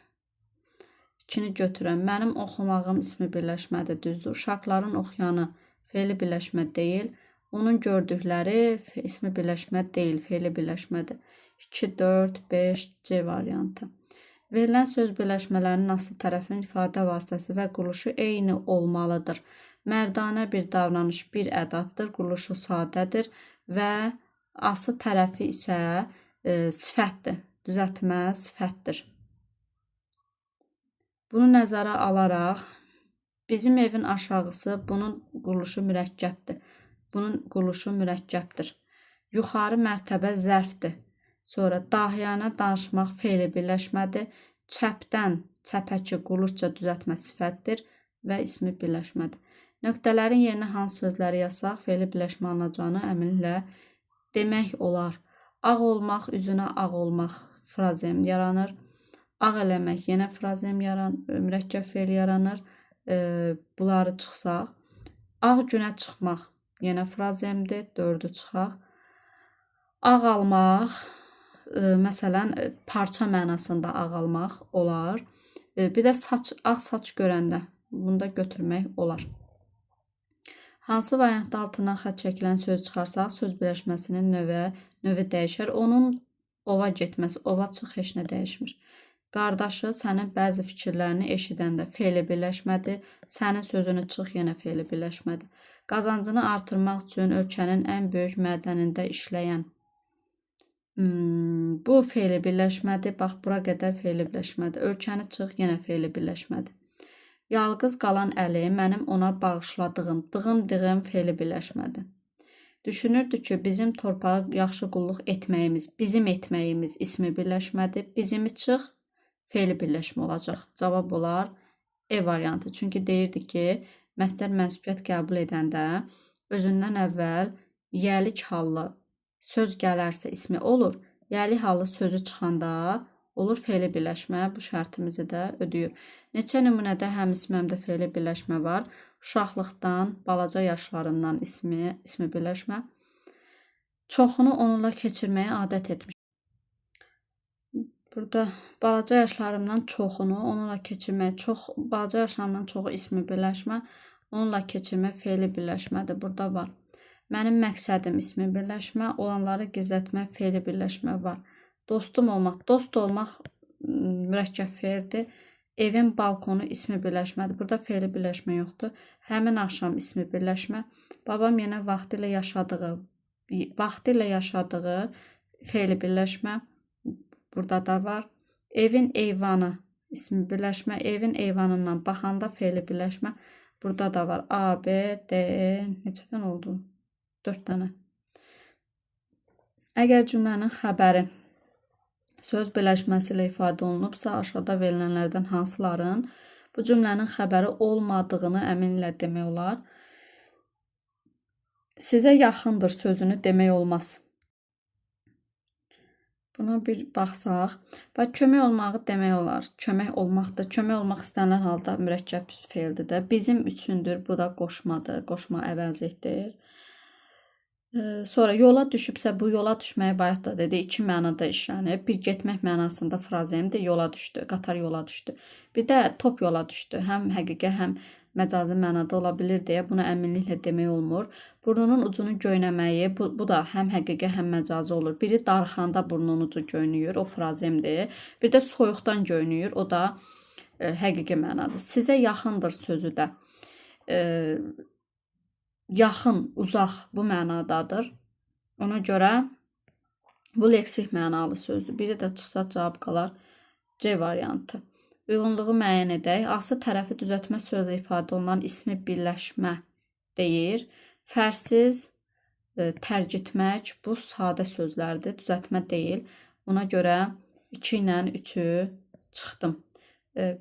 İkini götürəm. Mənim oxumağım ismi birləşmədir. Düzdür. Uşaqların oxuyanı fe'li birləşmə deyil. Onun gördükləri ismi birləşmə deyil. Fe'li birləşmədir. 2, 4, 5, C variantı. Verilən söz birləşmələrinin asıl tərəfin ifadə vasitəsi və quruluşu eyni olmalıdır. Mərdanə bir davranış bir ədaddır, quruluşu sadədir və asıl tərəfi isə sifətdir. Düzəltmə sifətdir. Bunu nəzərə alaraq bizim evin aşağısı bunun quruluşu mürəkkəbdir. Bunun quruluşu mürəkkəbdir. Yuxarı mərtəbə zərfdir. Sonra dahiyanə danışmaq fe'li birləşmədir. Çəpdən çəpəki quruluşca düzəltmə sifətdir və ismi birləşmədir. Nöqtələrin yerinə hansı sözləri yazsaq, fe'li birləşmə alınacağını əminliklə demək olar. Ağ olmaq, üzünə ağ olmaq frazem yaranır. Ağ eləmək yenə frazem mürəkkəb fe'l yaranır. Bunları çıxsaq. Ağ günə çıxmaq yenə frazemdir. 4-ü çıxaq. Ağ almaq, məsələn, parça mənasında ağ almaq olar. Bir də ağ saç görəndə bunu da götürmək olar. Hansı variantda altından xətt çəkilən söz çıxarsaq, söz birləşməsinin növü dəyişər. Onun ova getməsi, ova çıx heç nə dəyişmir. Qardaşı sənin bəzi fikirlərini eşidəndə fe'li birləşmədir. Sənin sözünü çıx yenə fe'li birləşmədir. Qazancını artırmaq üçün ölkənin ən böyük mədənində işləyən. Bu fe'li birləşmədir. Bax, bura qədər fe'li birləşmədir. Ölkəni çıx yenə fe'li birləşmədir. Yalqız qalan Əli mənim ona bağışladığım, dığım fe'li birləşmədir. Düşünürdü ki, bizim torpağı yaxşı qulluq etməyimiz, bizim etməyimiz ismi birləşmədir. Bizimi çıx fe'li birləşmə olacaq. Cavab olar E variantı. Çünki deyirdi ki, məsdər mənsubiyyət qəbul edəndə özündən əvvəl yəlik hallı söz gələrsə ismi olur. Yəlik hallı sözü çıxanda olur fe'li birləşmə. Bu şərtimizi də ödəyir. Neçə nümunədə həm ismi, həm də fe'li birləşmə var. Uşaqlıqdan, balaca yaşlarımdan ismi birləşmə. Çoxunu onunla keçirməyə adət etmiş. Burada balaca yaşlarımdan çoxunu onunla keçirmək, balaca yaşlarımdan çoxu ismi birləşmə, onunla keçirmək fe'li birləşmədir. Burada var. Mənim məqsədim ismi birləşmə, olanları gizlətmək fe'li birləşmə var. Dostum olmaq, dost olmaq mürəkkəb fe'ldir. Evin balkonu ismi birləşmədir. Burada fe'li birləşmə yoxdur. Həmin axşam ismi birləşmə. Babam yenə vaxtilə yaşadığı fe'li birləşmə. Burada da var. Evin eyvanı ismi birləşmə. Evin eyvanından baxanda fe'li birləşmə. Burada da var. A, B, D, neçədən oldu? 4 dənə. Əgər cümlənin xəbəri söz birləşməsi ilə ifadə olunubsa, aşağıda verilənlərdən hansıların bu cümlənin xəbəri olmadığını əminlə demək olar. Sizə yaxındır sözünü demək olmaz. Buna bir baxsaq, kömək olmağı demək olar. Kömək olmaqdır. Kömək olmaq istənilən halda mürəkkəb fe'ldir də. Bizim üçündür. Bu da qoşmadır. Qoşma əvəzlikdir. Sonra yola düşübsə, bu yola düşməyi bayaqda dedi. 2 mənada işlənib. Bir getmək mənasında frazemdir. Yola düşdü. Qatar yola düşdü. Bir də top yola düşdü. Həm həqiqi, həm məcazi mənada ola bilir deyə bunu əminliklə demək olmur. Burnunun ucunu göynəməyi, bu da həm həqiqi, həm məcazi olur. Biri darıxanda burnunun ucu göynüyür, o frazemdir. Bir də soyuqdan göynüyür, o da həqiqi mənadır. Sizə yaxındır sözü də. Yaxın, uzaq bu mənadadır. Ona görə bu leksik mənalı sözdür. Biri də çıxsa cavab qalar C variantı. Uyğunluğu müəyyən edək. Ası tərəfi düzəltmə sözlə ifadə olunan ismi birləşmə deyir. Fərsiz, tərcitmək bu sadə sözlərdir. Düzəltmə deyil. Ona görə 2 ilə 3-ü çıxdım.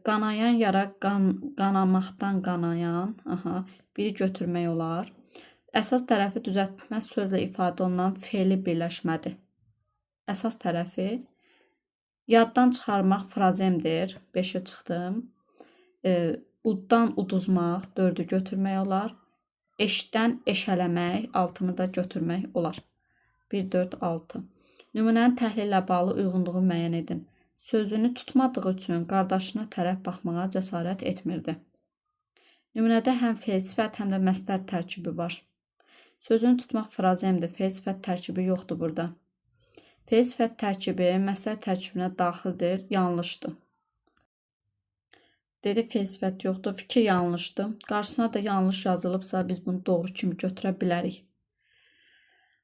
Qanayan yara, qanamaqdan qanayan, biri götürmək olar. Əsas tərəfi düzəltmə sözlə ifadə olunan fe'li birləşmədir. Əsas tərəfi yaddan çıxarmaq frazemdir. 5-ə çıxdım. Uddan uduzmaq 4-ü götürmək olar. Eşdən eşələmək 6-nı da götürmək olar. 1, 4, 6. Nümunənin təhlillə bağlı uyğunluğu müəyyən edin. Sözünü tutmadığı üçün qardaşına tərəf baxmağa cəsarət etmirdi. Nümunədə həm fe'l sifət, həm də məsdər tərkibi var. Sözünü tutmaq frazemdir. Fe'l sifət tərkibi yoxdur burada. Fe'l sifət tərkibi məsdər tərkibinə daxildir. Yanlışdır. Dedi fe'l sifət yoxdur. Fikir yanlışdır. Qarşısına da yanlış yazılıbsa biz bunu doğru kimi götürə bilərik.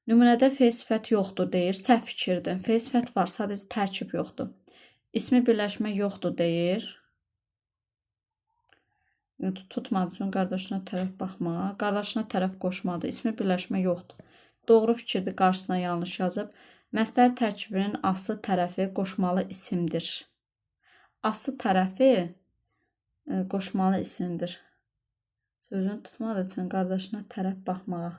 Nümunədə fe'l sifət yoxdur deyir. Səhv fikirdir. Fe'l sifət var, sadəcə tərkib yoxdur. İsmi birləşmə yoxdur deyir. Tutmadığı üçün qardaşına tərəf baxma. Qardaşına tərəf qoşmadı. İsmi birləşmə yoxdur. Doğru fikirdir. Qarşısına yanlış yazıb. Məsdər tərkibinin aslı tərəfi qoşmalı isimdir. Aslı tərəfi qoşmalı isimdir. Sözünü tutmadığı üçün qardaşına tərəf baxmağa.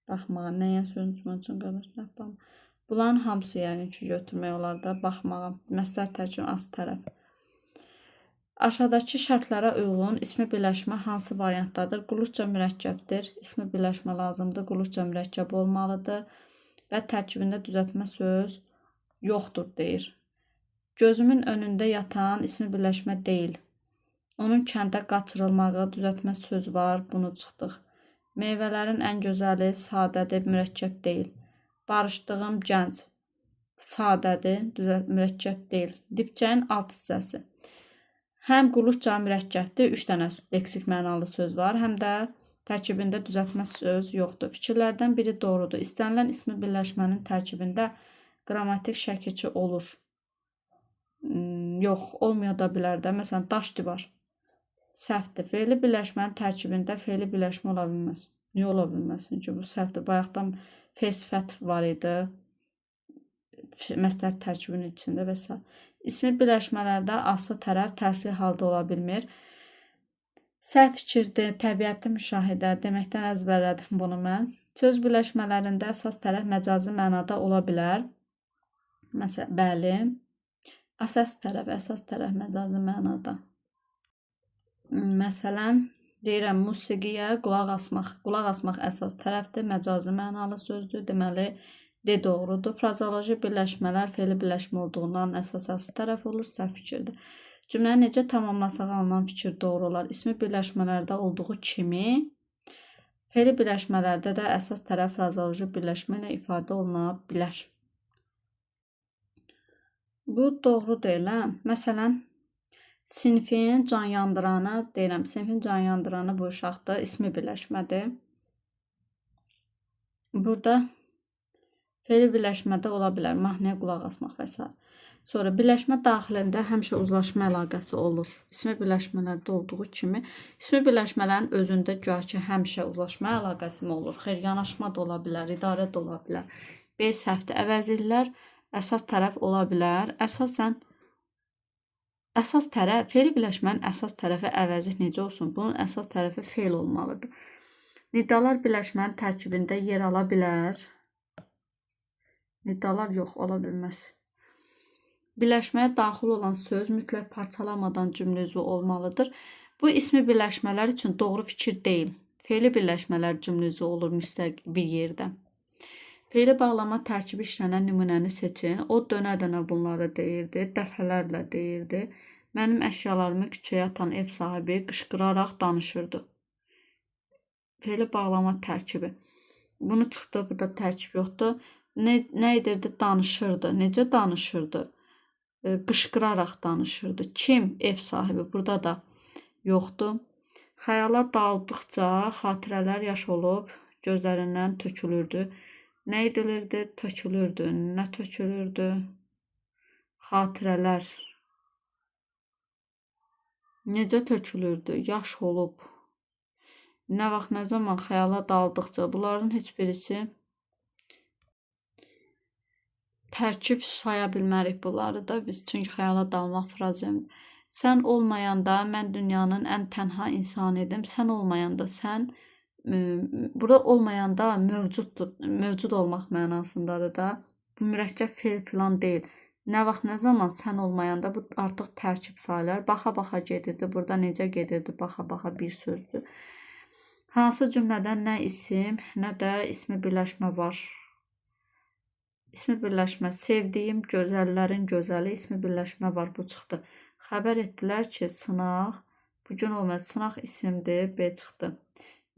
Nəyə sözünü tutmadığı üçün qardaşına tərəf baxmağa. Bunların hamısı yəni ki götürmək olar da baxmağa. Məsdər tərkibinin aslı tərəfi. Aşağıdakı şərtlərə uyğun ismi birləşmə hansı variantdadır? Qulluqca mürəkkəbdir. İsmi birləşmə lazımdır. Qulluqca mürəkkəb olmalıdır. Və tərkibində düzəltmə söz yoxdur deyir. Gözümün önündə yatan ismi birləşmə deyil. Onun kəndə qaçırılmağı düzəltmə söz var. Bunu çıxdıq. Meyvələrin ən gözəli sadədir, mürəkkəb deyil. Barışdığım gənc sadədir, mürəkkəb deyil. Dibçəyin alt hissəsi. Həm qulluqca mürəkkəbdir, 3 dənə leksik mənalı söz var, həm də tərkibində düzəltmə söz yoxdur. Fikirlərdən biri doğrudur. İstənilən ismi birləşmənin tərkibində qrammatik şəkilçi olur. Yox, olmaya da bilər də. Məsələn, daş divar. Səhvdir. Fe'li birləşmənin tərkibində fe'li birləşmə ola bilməz. Niyə ola bilməsin ki? Bu səhvdir. Bayaqdan fe sifət var idi. Məsləhət tərkibinin içində və s. İsmi birləşmələrdə aslı tərəf təsir halda ola bilmir. Səhv fikirdir, təbiəti müşahidə deməkdən əzbərlədim bunu mən. Söz birləşmələrində əsas tərəf məcazi mənada ola bilər. Məsələn, bəli. Əsas tərəf məcazi mənada. Məsələn, deyirəm, musiqiyə qulaq asmaq. Qulaq asmaq əsas tərəfdir, məcazi mənalı sözdür. Deməli, D doğrudur. Frazoloji birləşmələr fe'li birləşmə olduğundan əsas tərəf olur, səhv fikirdir. Cümləni necə tamamlasaq alınan fikir doğru olar. İsmi birləşmələrdə olduğu kimi, fe'li birləşmələrdə də əsas tərəf frazoloji birləşmə ilə ifadə oluna bilər. Bu doğru deyil, hə? Məsələn, sinfin can yandıranı, deyirəm, sinfin can yandıranı bu uşaqdır, ismi birləşmədir. Burada fe'li birləşmədə ola bilər, mahnıya qulaq asmaq və s. Sonra birləşmə daxilində həmişə uzlaşma əlaqəsi olur. İsmi birləşmələrdə olduğu kimi, ismi birləşmələrin özündə güya ki, həmişə uzlaşma əlaqəsi mi olur? Xeyr, yanaşma da ola bilər, idarə də ola bilər. B səhvdir. Əvəzillər əsas tərəf ola bilər. Əsas tərəf, fe'li birləşmənin əsas tərəfi əvəzi necə olsun? Bunun əsas tərəfi fe'l olmalıdır. Nidalar birləşmənin tərkibində yer ala bilər. Nidalar yox, ola bilməz. Birləşməyə daxil olan söz mütləq parçalamadan cümlə üzvü olmalıdır. Bu ismi birləşmələr üçün doğru fikir deyil. Fe'li birləşmələr cümlə üzvü olur müstəqil bir yerdə. Fe'li bağlama tərkibi işlənən nümunəni seçin. O dönə-dönə bunları deyirdi, dəfələrlə deyirdi. Mənim əşyalarımı küçəyə atan ev sahibi qışqıraraq danışırdı. Fe'li bağlama tərkibi. Bunu çıxdı, burada tərkib yoxdur. Nə edirdi? Danışırdı. Necə danışırdı? Qışqıraraq danışırdı. Kim? Ev sahibi. Burada da yoxdur. Xəyala daldıqca xatirələr yaş olub gözlərindən tökülürdü. Nə edilirdi? Tökülürdü. Nə tökülürdü? Xatirələr. Necə tökülürdü? Yaş olub. Nə vaxt, nə zaman xəyala daldıqca. Bunların heç birisi tərkib saya bilmərik bunları da biz. Çünki xəyala dalmaq frazemdir. Sən olmayanda mən dünyanın ən tənha insanı idim. Sən olmayanda sən burada olmayanda mövcud olmaq mənasındadır da. Bu mürəkkəb fe'l filan deyil. Nə vaxt, nə zaman sən olmayanda bu artıq tərkib sayılır. Baxa-baxa gedirdi. Burada necə gedirdi? Baxa-baxa bir sözdür. Hansı cümlədən nə isim, nə də ismi birləşmə var? İsmi birləşmə. Sevdiyim gözəllərin gözəli ismi birləşmə var. Bu çıxdı. Xəbər etdilər ki, sınaq. Bugün olmaz. Sınaq isimdir. B çıxdı.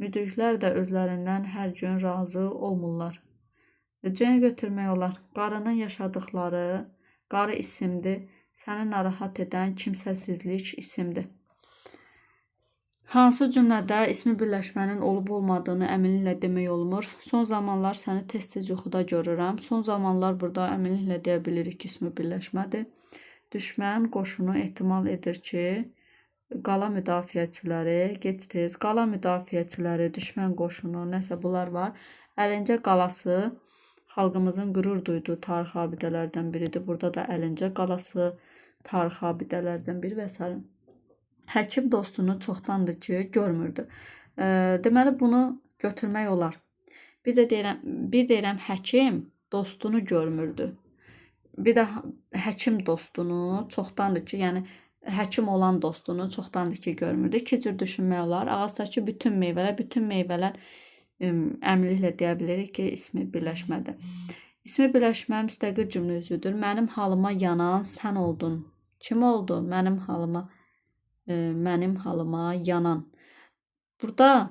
Müdriklər də özlərindən hər gün razı olmurlar. C götürmək olar. Qarının yaşadıkları, qarı isimdir. Səni narahat edən kimsəsizlik isimdir. Hansı cümlədə ismi birləşmənin olub-olmadığını əminliklə demək olmur? Son zamanlar səni tez-tez yuxuda görürəm. Son zamanlar burada əminliklə deyə bilirik ki, ismi birləşmədir. Düşmən qoşunu ehtimal edir ki, qala müdafiəçiləri, gec-tez qala müdafiəçiləri, düşmən qoşunu, nəsə bunlar var. Əlincə qalası xalqımızın qürur duyduğu tarixi abidələrdən biridir. Burada da Əlincə qalası tarixi abidələrdən biri və s. Həkim dostunu çoxdandır ki, görmürdü. Deməli, bunu götürmək olar. Bir deyirəm, həkim dostunu görmürdü. Bir də həkim dostunu çoxdandır ki, yəni həkim olan dostunu çoxdandır ki görmürdü. İki cür düşünmək olar. Ağazdakı bütün meyvələr əmliliklə deyə bilərik ki, ismi birləşmədir. İsmi birləşmə müstəqil cümlə üzüdür. Mənim halıma yanan sən oldun. Kim oldu? Mənim halıma yanan. Burada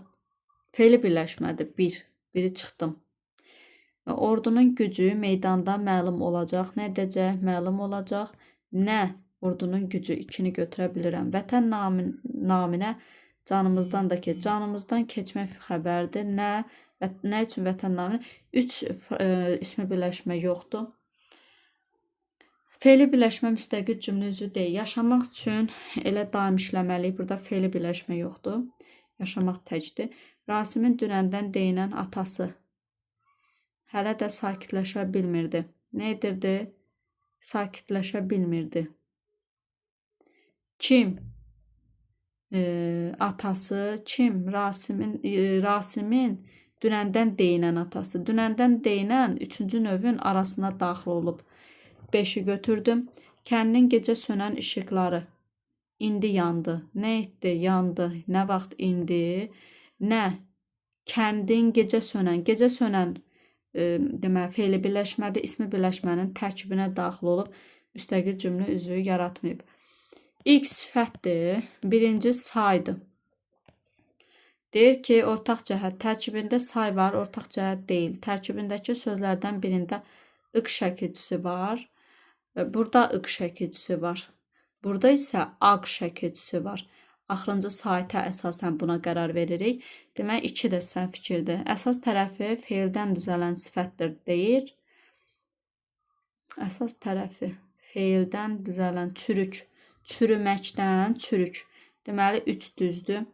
fe'li birləşmədir. Biri çıxdım. Ordunun gücü meydanda məlum olacaq. Nə edəcək? Məlum olacaq. Nə? Ordunun gücü 2-ni götürə bilirəm. Vətən naminə canımızdan da ki, canımızdan keçmək xəbərdir. Nə üçün vətən naminə? 3 ismi birləşmə yoxdur. Fe'li birləşmə müstəqil cümlə üzvü deyil. Yaşamaq üçün elə daim işləməliyik. Burada fe'li birləşmə yoxdur. Yaşamaq təcdir. Rasimin dünəndən deyinən atası hələ də sakitləşə bilmirdi. Nə edirdi? Sakitləşə bilmirdi. Kim? Atası kim? Rasimin dünəndən deyinən atası. Dünəndən deyinən 3-cü növün arasına daxil olub. 5-i götürdüm. Kəndin gecə sönən işıqları. İndi yandı. Nə etdi? Yandı. Nə vaxt indi? Nə? Kəndin gecə sönən deməli fe'li birləşmədir. İsmi birləşmənin tərkibinə daxil olub müstəqil cümlə üzvü yaratmayıb. İlk sifətdir. Birinci saydır. Deyir ki, ortaq cəhət. Tərkibində say var, ortaq cəhət deyil. Tərkibindəki sözlərdən birində ıq şəkilçisi var. Burada ıq şəkilçisi var. Burada isə aq şəkilçisi var. Axırıncı saytə əsasən buna qərar veririk. Demək, 2 də səhv fikirdir. Əsas tərəfi fe'ldən düzələn sifətdir deyir. Əsas tərəfi fe'ldən düzələn çürük. Çürüməkdən çürük. Deməli 3 düzdür.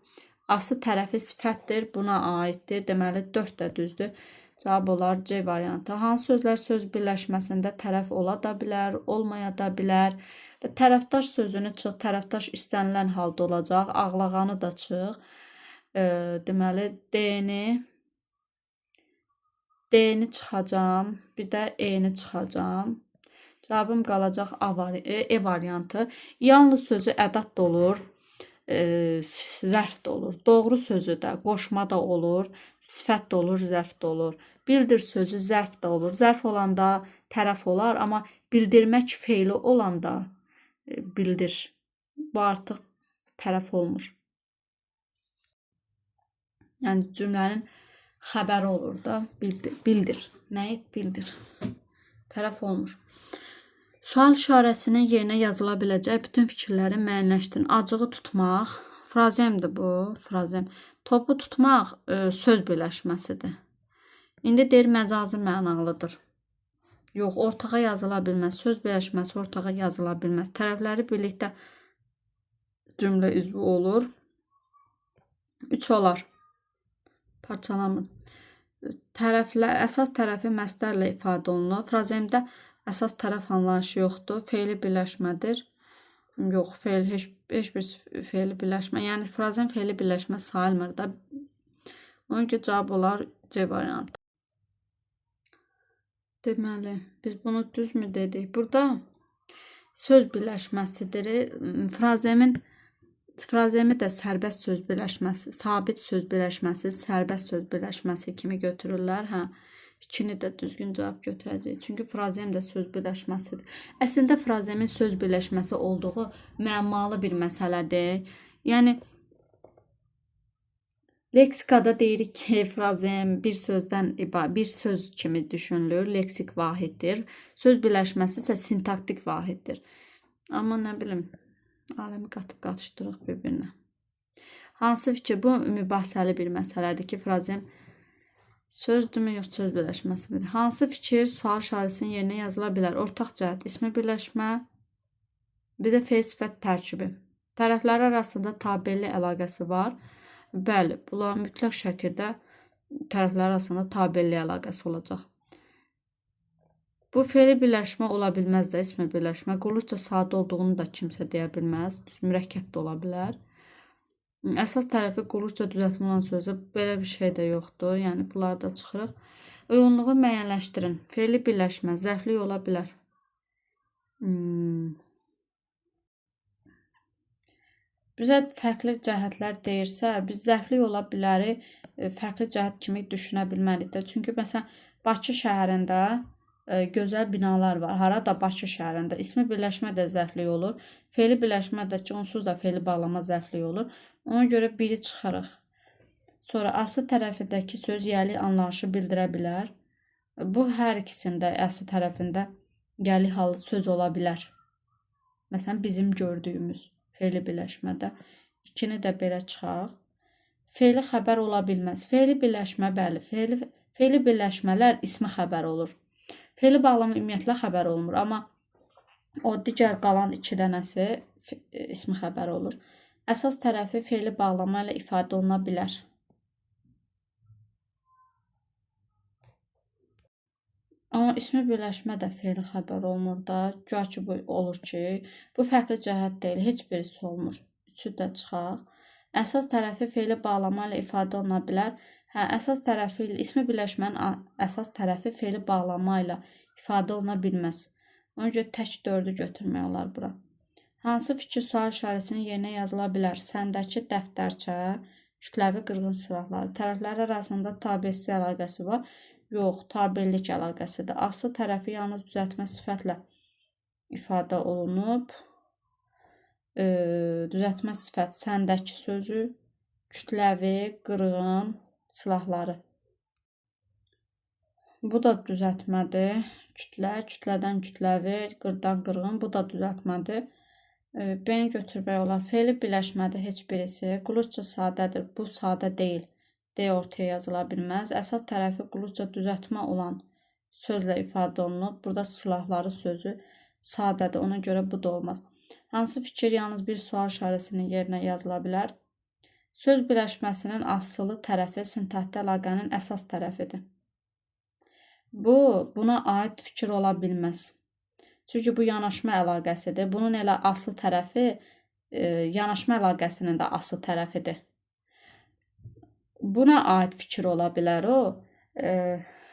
Ası tərəfi sifətdir, buna aiddir. Deməli 4 də düzdür. Cavab olar C variantı. Hansı sözlər söz birləşməsində tərəf ola da bilər, olmaya da bilər. Və tərəfdaş sözünü çıx, tərəfdaş istənilən halda olacaq. Ağlağanı da çıx. Deməli D-ni çıxacam, bir də E-ni çıxacam. Cavabım qalacaq E variantı. Yalnız sözü ədat da olur, zərf də olur. Doğru sözü də, qoşma da olur, sifət də olur, zərf də olur. Bildir sözü zərf də olur. Zərf olanda tərəf olar, amma bildirmək fe'li olanda bildir. Bu artıq tərəf olmur. Yəni cümlənin xəbəri olur da, bildir. Nə et? Bildir. Tərəf olmur. Sual işarəsinin yerinə yazıla biləcək bütün fikirləri müəyyənləşdirin. Acığı tutmaq, frazemdir bu, frazem. Topu tutmaq söz birləşməsidir. İndi deyir məcazi mənalıdır. Yox, ortağa yazıla bilməz. Söz birləşməsi ortağa yazıla bilməz. Tərəfləri birlikdə cümlə üzvü olur. 3 olar. Parçalanmır. Əsas tərəfi məstərlə ifadə olunur. Frazemdə əsas tərəf anlayışı yoxdur. Fe'li birləşmədir. Yox, heç bir fe'li birləşmə. Yəni frazem fe'li birləşmə sayılmır da. Onun ki cavab olar C variantı. Deməli, biz bunu düzmü dedik? Burada söz birləşməsidir. Frazemi də sərbəst söz birləşməsi, sabit söz birləşməsi, sərbəst söz birləşməsi kimi götürürlər. İkini də düzgün cavab götürəcək. Çünki frazem də söz birləşməsidir. Əslində frazemin söz birləşməsi olduğu müəmmalı bir məsələdir. Yəni leksikada deyirik ki, frazem bir söz kimi düşünülür, leksik vahiddir. Söz birləşməsi isə sintaktik vahiddir. Amma nə bilim, aləmi qatıb qatışdırıq bir-birinə. Hansı fikir? Bu mübahisəli bir məsələdir ki, frazem sözdürmü, yox söz birləşməsi midir? Hansı fikir sual işarəsinin yerinə yazıla bilər? Ortaq cəhət, ismi birləşmə, bir də fe'l sifət tərkibi. Tərəflər arasında tabeli əlaqəsi var. Bəli, bunlar mütləq şəkildə tərəflər arasında tabeli əlaqəsi olacaq. Bu fe'li birləşmə ola bilməz də, ismi birləşmə. Quruluşca sadə olduğunu da kimsə deyə bilməz. Mürəkkəb də ola bilər. Əsas tərəfi quruluşca düzəltmə olan sözdə belə bir şey də yoxdur. Yəni bunları da çıxırıq. Uyğunluğu müəyyənləşdirin. Fe'li birləşmə, zərflik ola bilər. Bizə fərqli cəhətlər deyirsə, biz zəiflik ola bilərik, fərqli cəhət kimi düşünə bilmərik də. Çünki məsələn Bakı şəhərində gözəl binalar var. Harada? Bakı şəhərində. İsmi birləşmə də zəiflik olur. Fe'li birləşmə də ki, onsuz da fe'li bağlama zəiflik olur. Ona görə biri çıxarıq. Sonra aslı tərəfindəki söz yəli anlayışı bildirə bilər. Bu hər ikisində aslı tərəfində yəli halı söz ola bilər. Məsələn, bizim gördüyümüz fe'li birləşmədə. İkini də belə çıxaq. Fe'li xəbər ola bilməz. Fe'li birləşmə, bəli, fe'li birləşmələr ismi xəbər olur. Fe'li bağlama ümumiyyətlə xəbər olmur, amma o digər qalan 2 dənəsi ismi xəbər olur. Əsas tərəfi fe'li bağlama ilə ifadə oluna bilər. Amma ismi birləşmə də fe'li xəbər olmur da. Güya ki, bu olur ki, bu fərqli cəhət deyil, heç birisi olmur. Üçü də çıxaq. Əsas tərəfi fe'li bağlama ilə ifadə oluna bilər. Əsas tərəfi ilə ismi birləşmənin əsas tərəfi fe'li bağlama ilə ifadə oluna bilməz. Ona görə tək 4'ü götürmək olar bura. Hansı fikir sual işarəsinin yerinə yazıla bilər? Səndəki dəftərçə, kütləvi qırğın silahları. Tərəfləri arasında tabesi əlaqəsi var. Yox, tabellik əlaqəsidir. Aslı tərəfi yalnız düzəltmə sifətlə ifadə olunub. Düzəltmə sifət səndəki sözü, kütləvi qırğın silahları. Bu da düzəltmədir. Kütlə, kütlədən kütləvi, qırdan qırğın. Bu da düzəltmədir. B-ni götürmək olar. Fe'li birləşmədir heç birisi. Quluzca sadədir. Bu sadə deyil. D ortaya yazıla bilməz. Əsas tərəfi quluzca düzəltmə olan sözlə ifadə olunub. Burada silahları sözü sadədir. Ona görə bu da olmaz. Hansı fikir yalnız bir sual işarəsinin yerinə yazıla bilər? Söz birləşməsinin asılı tərəfi sintakti əlaqənin əsas tərəfidir. Buna aid fikir ola bilməz. Çünki bu yanaşma əlaqəsidir. Bunun elə aslı tərəfi yanaşma əlaqəsinin də aslı tərəfidir. Buna aid fikir ola bilər o.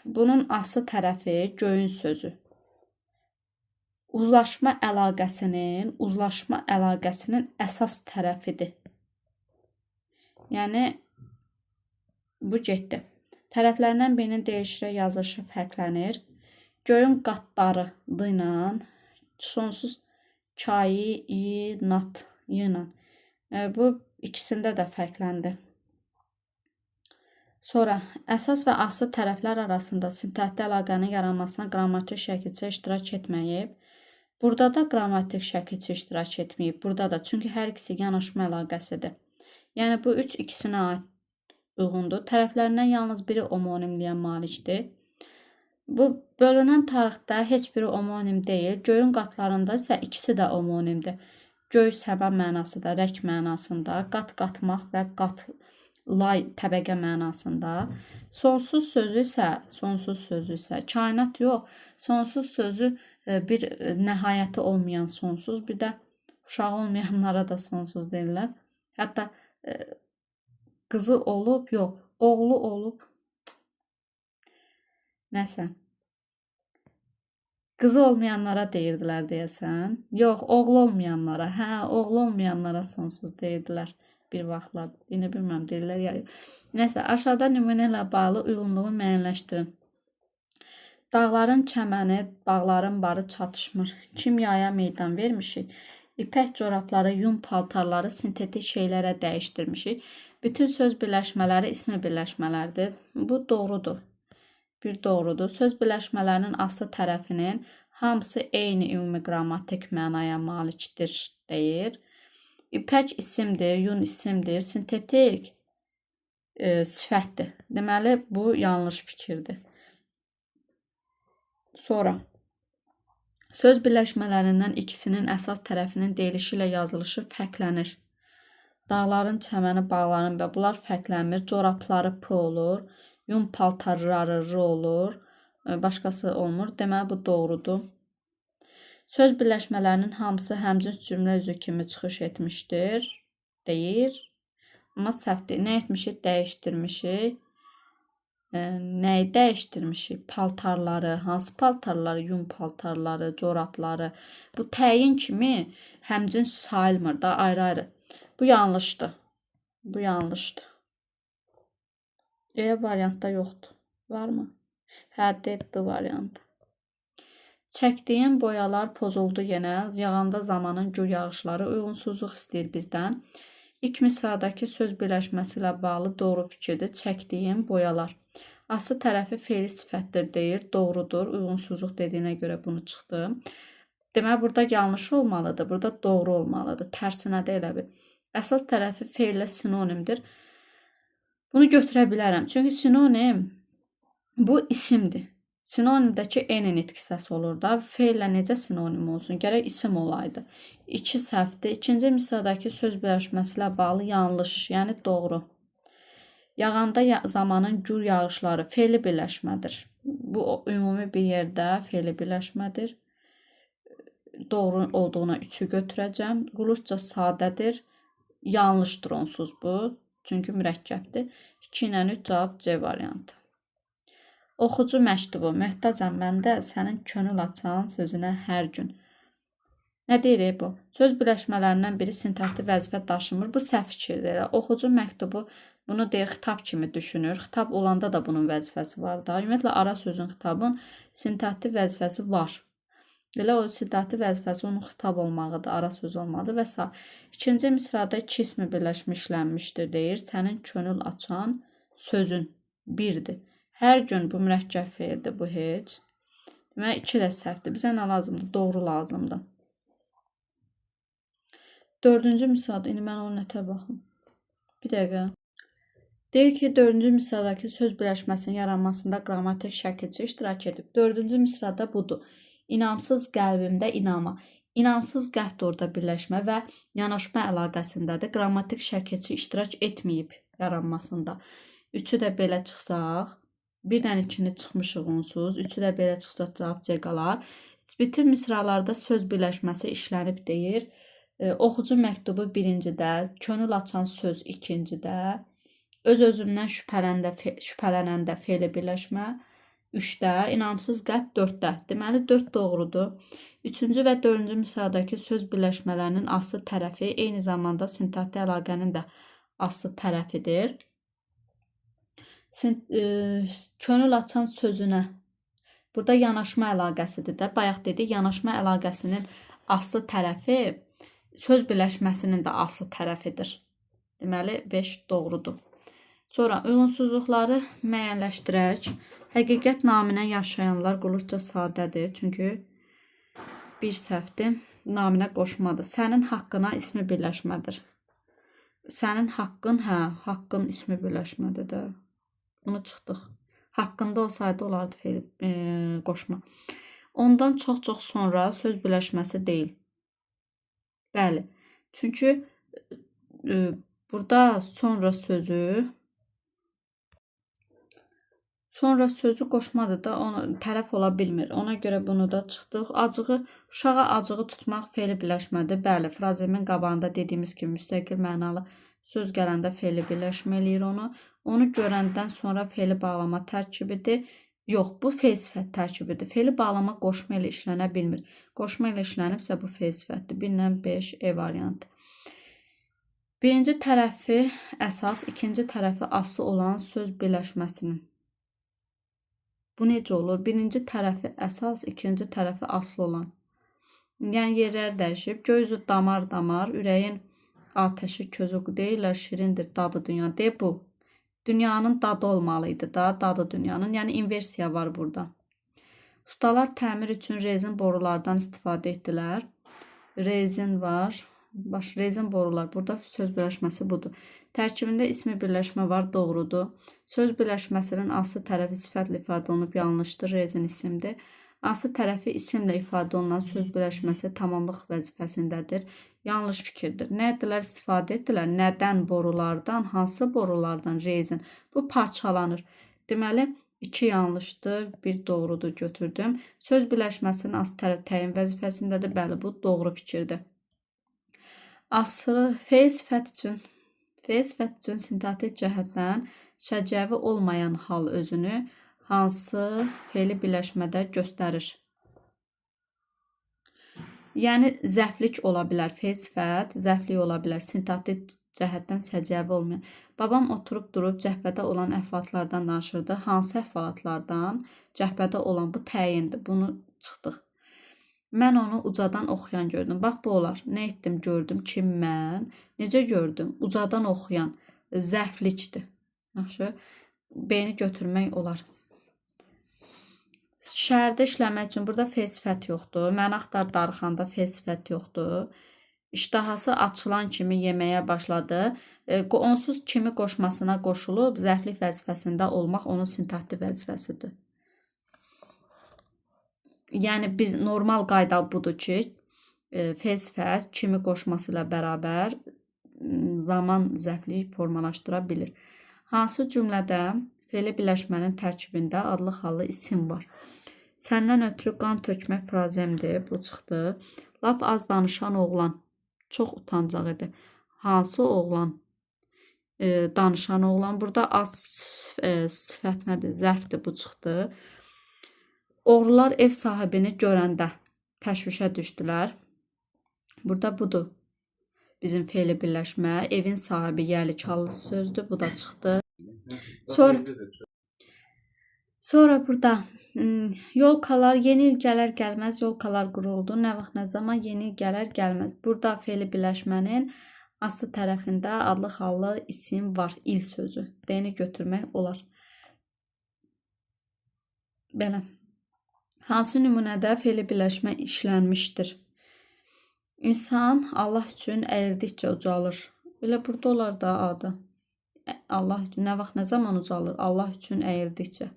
Bunun aslı tərəfi göyün sözü. Uzlaşma əlaqəsinin əsas tərəfidir. Yəni bu getdi. Tərəflərindən birinin deyişlə yazılışı fərqlənir. Göyün qatları d ilə, sonsuz kainat ilə. Bu ikisində də fərqləndi. Sonra əsas və aslı tərəflər arasında sintakti əlaqənin yaranmasına qrammatik şəkilçi iştirak etməyib. Burada da qrammatik şəkilçi iştirak etməyib. Burada da, çünki hər ikisi yanaşma əlaqəsidir. Yəni bu üç ikisinə aid uyğundur. Tərəflərindən yalnız biri omonimliyə malikdir. Bu bölünən tarixdə heç biri omonim deyil. Göyün qatlarında isə ikisi də omonimdir. Göy səma mənasında, rək mənasında, qat qatmaq və qatlay təbəqə mənasında. Sonsuz sözü isə kainat yox, sonsuz sözü bir nəhayəti olmayan sonsuz, bir də uşağı olmayanlara da sonsuz deyirlər. Hətta qızı olub, yox, oğlu olub. Nəsə. Qızı olmayanlara deyirdilər deyəsən. Yox, oğlu olmayanlara. Oğlu olmayanlara sonsuz deyirdilər bir vaxtlar. İndi bilməm deyirlər ya. Nəsə, aşağıda nümunə ilə bağlı uyğunluğu müəyyənləşdirin. Dağların çəməni, bağların barı çatışmır. Kimyaya meydan vermişik. İpək corabları, yun paltarları sintetik şeylərə dəyişdirmişik. Bütün söz birləşmələri ismi birləşmələrdir. Bu doğrudur. Bir doğrudur. Söz birləşmələrinin aslı tərəfinin hamısı eyni ümumi qrammatik mənaya malikdir deyir. İpək isimdir, yun isimdir, sintetik sifətdir. Deməli, bu yanlış fikirdir. Sonra, söz birləşmələrindən ikisinin əsas tərəfinin deyilişi ilə yazılışı fərqlənir. Dağların, çəməni, bağların və bunlar fərqlənmir. Corabları p olur, yun paltarları r olur, başqası olmur. Deməli, bu doğrudur. Söz birləşmələrinin hamısı həmcins cümlə üzü kimi çıxış etmişdir, deyir. Amma səhvdir. Nə etmişik? Dəyişdirmişik. Nəyi dəyişdirmişik? Paltarları, hansı paltarları? Yun paltarları, corabları. Bu təyin kimi həmcins sayılmır da, ayrı-ayrı. Bu yanlışdır. Bu yanlışdır. E variantda yoxdur. Varmı? Hə, D variantı. Çəkdiyim boyalar pozuldu yenə. Yağanda zamanın gür yağışları uyğunsuzluq istəyir bizdən. İlk misradakı söz birləşməsi ilə bağlı doğru fikirdir. Çəkdiyim boyalar. Aslı tərəfi fe'li sifətdir deyir. Doğrudur. Uyğunsuzluq dediyinə görə bunu çıxdı. Deməli, burada yanlış olmalıdır. Burada doğru olmalıdır. Tərsinə də elə bir. Əsas tərəfi fe'lə sinonimdir. Bunu götürə bilərəm. Çünki sinonim bu isimdir. Sinonimdəki n nitq səsi olur da. Fe'lə necə sinonim olsun? Gərək isim olaydı. 2 səhvdir. İkinci misradakı söz birləşməsi ilə bağlı yanlış, yəni doğru. Yağanda zamanın gür yağışları fe'li birləşmədir. Bu ümumi bir yerdə fe'li birləşmədir. Doğru olduğuna 3'ü götürəcəm. Quluzca sadədir. Yanlışdır onsuz bu. Çünki mürəkkəbdir. 2 ilə 3 cavab C variantı. Oxucu məktubu. Möhtacam məndə sənin könül açan sözünə hər gün. Nə deyir bu? Söz birləşmələrindən biri sintaktik vəzifə daşımır. Bu səhv fikirdir. Oxucu məktubu bunu deyir, xitab kimi düşünür. Xitab olanda da bunun vəzifəsi var da. Ümumiyyətlə, ara sözün xitabın sintaktik vəzifəsi var. Elə o sintaktik vəzifəsi onun xitab olmağıdır, ara söz olmalıdır və s. İkinci misrada 2 ismi birləşmişlənmişdir deyir. Sənin könül açan sözün birdir. Hər gün bu mürəkkəb fe'ldir, bu heç. Deməli, 2 də səhvdir. Bizə nə lazımdır? Doğru lazımdır. Dördüncü misrada, indi mən onu nətə baxım. Bir dəqiqə. Deyir ki, 4-cü misradakı söz birləşməsinin yaranmasında qrammatik şəkilçi iştirak edib. 4-cü misrada budur. İnamsız qəlbimdə inama. İnamsız qəlb də orada birləşmə və yanaşma əlaqəsindədir. Qrammatik şəkilçi iştirak etməyib yaranmasında. 3'ü də belə çıxsaq, 1-dən 2-ni çıxmışıq onsuz. 3'ü də belə çıxsaq cavab C qalar. Bütün misralarda söz birləşməsi işlənib deyir. Oxucu məktubu 1-cidə, könül açan söz 2-cidə, öz-özündən şübhələnəndə fe'li birləşmə 3'də, inamsız qəlb 4'də. Deməli 4 doğrudur. 3-cü və 4-cü misradakı söz birləşmələrinin aslı tərəfi eyni zamanda sintaktik əlaqənin də aslı tərəfidir. Könül açan sözünə. Burada yanaşma əlaqəsidir də. Bayaq dedik, yanaşma əlaqəsinin aslı tərəfi söz birləşməsinin də aslı tərəfidir. Deməli 5 doğrudur. Sonra uyğunsuzluqları müəyyənləşdirək. Həqiqət naminə yaşayanlar quluzca sadədir. Çünki bir səhvdir. Naminə qoşmadır. Sənin haqqına ismi birləşmədir. Sənin haqqın, haqqın ismi birləşmədir də. Bunu çıxdıq. Haqqında olsaydı olardı fe'l qoşma. Ondan çox-çox sonra söz birləşməsi deyil. Bəli. Çünki burada sonra sözü qoşmadır da, tərəf ola bilmir. Ona görə bunu da çıxdıq. Uşağa acığı tutmaq fe'li birləşmədir. Bəli, frazemin qabağında dediyimiz kimi müstəqil mənalı söz gələndə fe'li birləşmə eləyir onu. Onu görəndən sonra fe'li bağlama tərkibidir. Yox, bu fe'l sifət tərkibidir. Fe'li bağlama qoşma ilə işlənə bilmir. Qoşma ilə işlənibsə bu fe'l sifətdir. 1-dən 5 E variantı. Birinci tərəfi əsas, ikinci tərəfi aslı olan söz birləşməsinin. Bu necə olur? Birinci tərəfi əsas, ikinci tərəfi aslı olan. Yəni yerləri dəyişib. Göy üzü damar, ürəyin ateşi közü deyirlər, şirindir dadı dünya. De bu. Dünyanın dadı olmalıydı da, dadı dünyanın. Yəni inversiya var burada. Ustalar təmir üçün rezin borulardan istifadə etdilər. Rezin var. Rezin borular. Burada söz birləşməsi budur. Tərkibində ismi birləşmə var, doğrudur. Söz birləşməsinin aslı tərəfi sifətlə ifadə olunub, yanlışdır. Rezin isimdir. Aslı tərəfi isimlə ifadə olunan söz birləşməsi tamamlıq vəzifəsindədir. Yanlış fikirdir. Nə etdilər? İstifadə etdilər. Nədən? Borulardan. Hansı borulardan? Rezin. Bu parçalanır. Deməli, 2 yanlışdır, 1 doğrudur götürdüm. Söz birləşməsinin aslı tərəf təyin vəzifəsindədir. Bəli, bu doğru fikirdir. Aslı fe'l sifət üçün sintaktik cəhətdən şəcəvi olmayan hal özünü hansı fe'li birləşmədə göstərir? Yəni zəflik ola bilər, fe'l sifət, zəflik ola bilər, sintaktik cəhətdən səciyyəvi olmayan. Babam oturub durub cəhbədə olan əhvalatlardan danışırdı. Hansı əhvalatlardan? Cəhbədə olan bu təyindir. Bunu çıxdıq. Mən onu ucadan oxuyan gördüm. Bax bu olar. Nə etdim, gördüm. Kim mən? Necə gördüm? Ucadan oxuyan. Zərflikdir. Yaxşı. B-ni götürmək olar. Şəhərdə işləmək üçün burada fe'l sifət yoxdur. Məni axtar darıxanda fe'l sifət yoxdur. İştahası açılan kimi yeməyə başladı. Onsuz kimi qoşmasına qoşulub zərflik vəzifəsində olmaq onun sintaktik vəzifəsidir. Yəni biz normal qayda budur ki, fe'l sifət kimi qoşması ilə bərabər zaman zərflik formalaşdıra bilir. Hansı cümlədə fe'li birləşmənin tərkibində adlı hallı isim var? Səndən ötürü qan tökmək frazemdir. Bu çıxdı. Lap az danışan oğlan. Çox utancaq idi. Hansı oğlan? Danışan oğlan. Burada az sifət nədir? Zərfdir. Bu çıxdı. Oğrular ev sahibini görəndə təşvişə düşdülər. Burada budur. Bizim fe'li birləşmə. Evin sahibi yəlikallı sözdür. Bu da çıxdı. Sonra burada yolkalar yeni il gələr gəlməz yolkalar quruldu. Nə vaxt nə zaman yeni il gələr gəlməz. Burada fe'li birləşmənin aslı tərəfində adlı hallı isim var. İl sözü. D-ni götürmək olar. Belə. Hansı nümunədə fe'li birləşmə işlənmişdir? İnsan Allah üçün əyildikcə ucalır. Belə burada olar da adı. Allah üçün nə vaxt nə zaman ucalır? Allah üçün əyildikcə.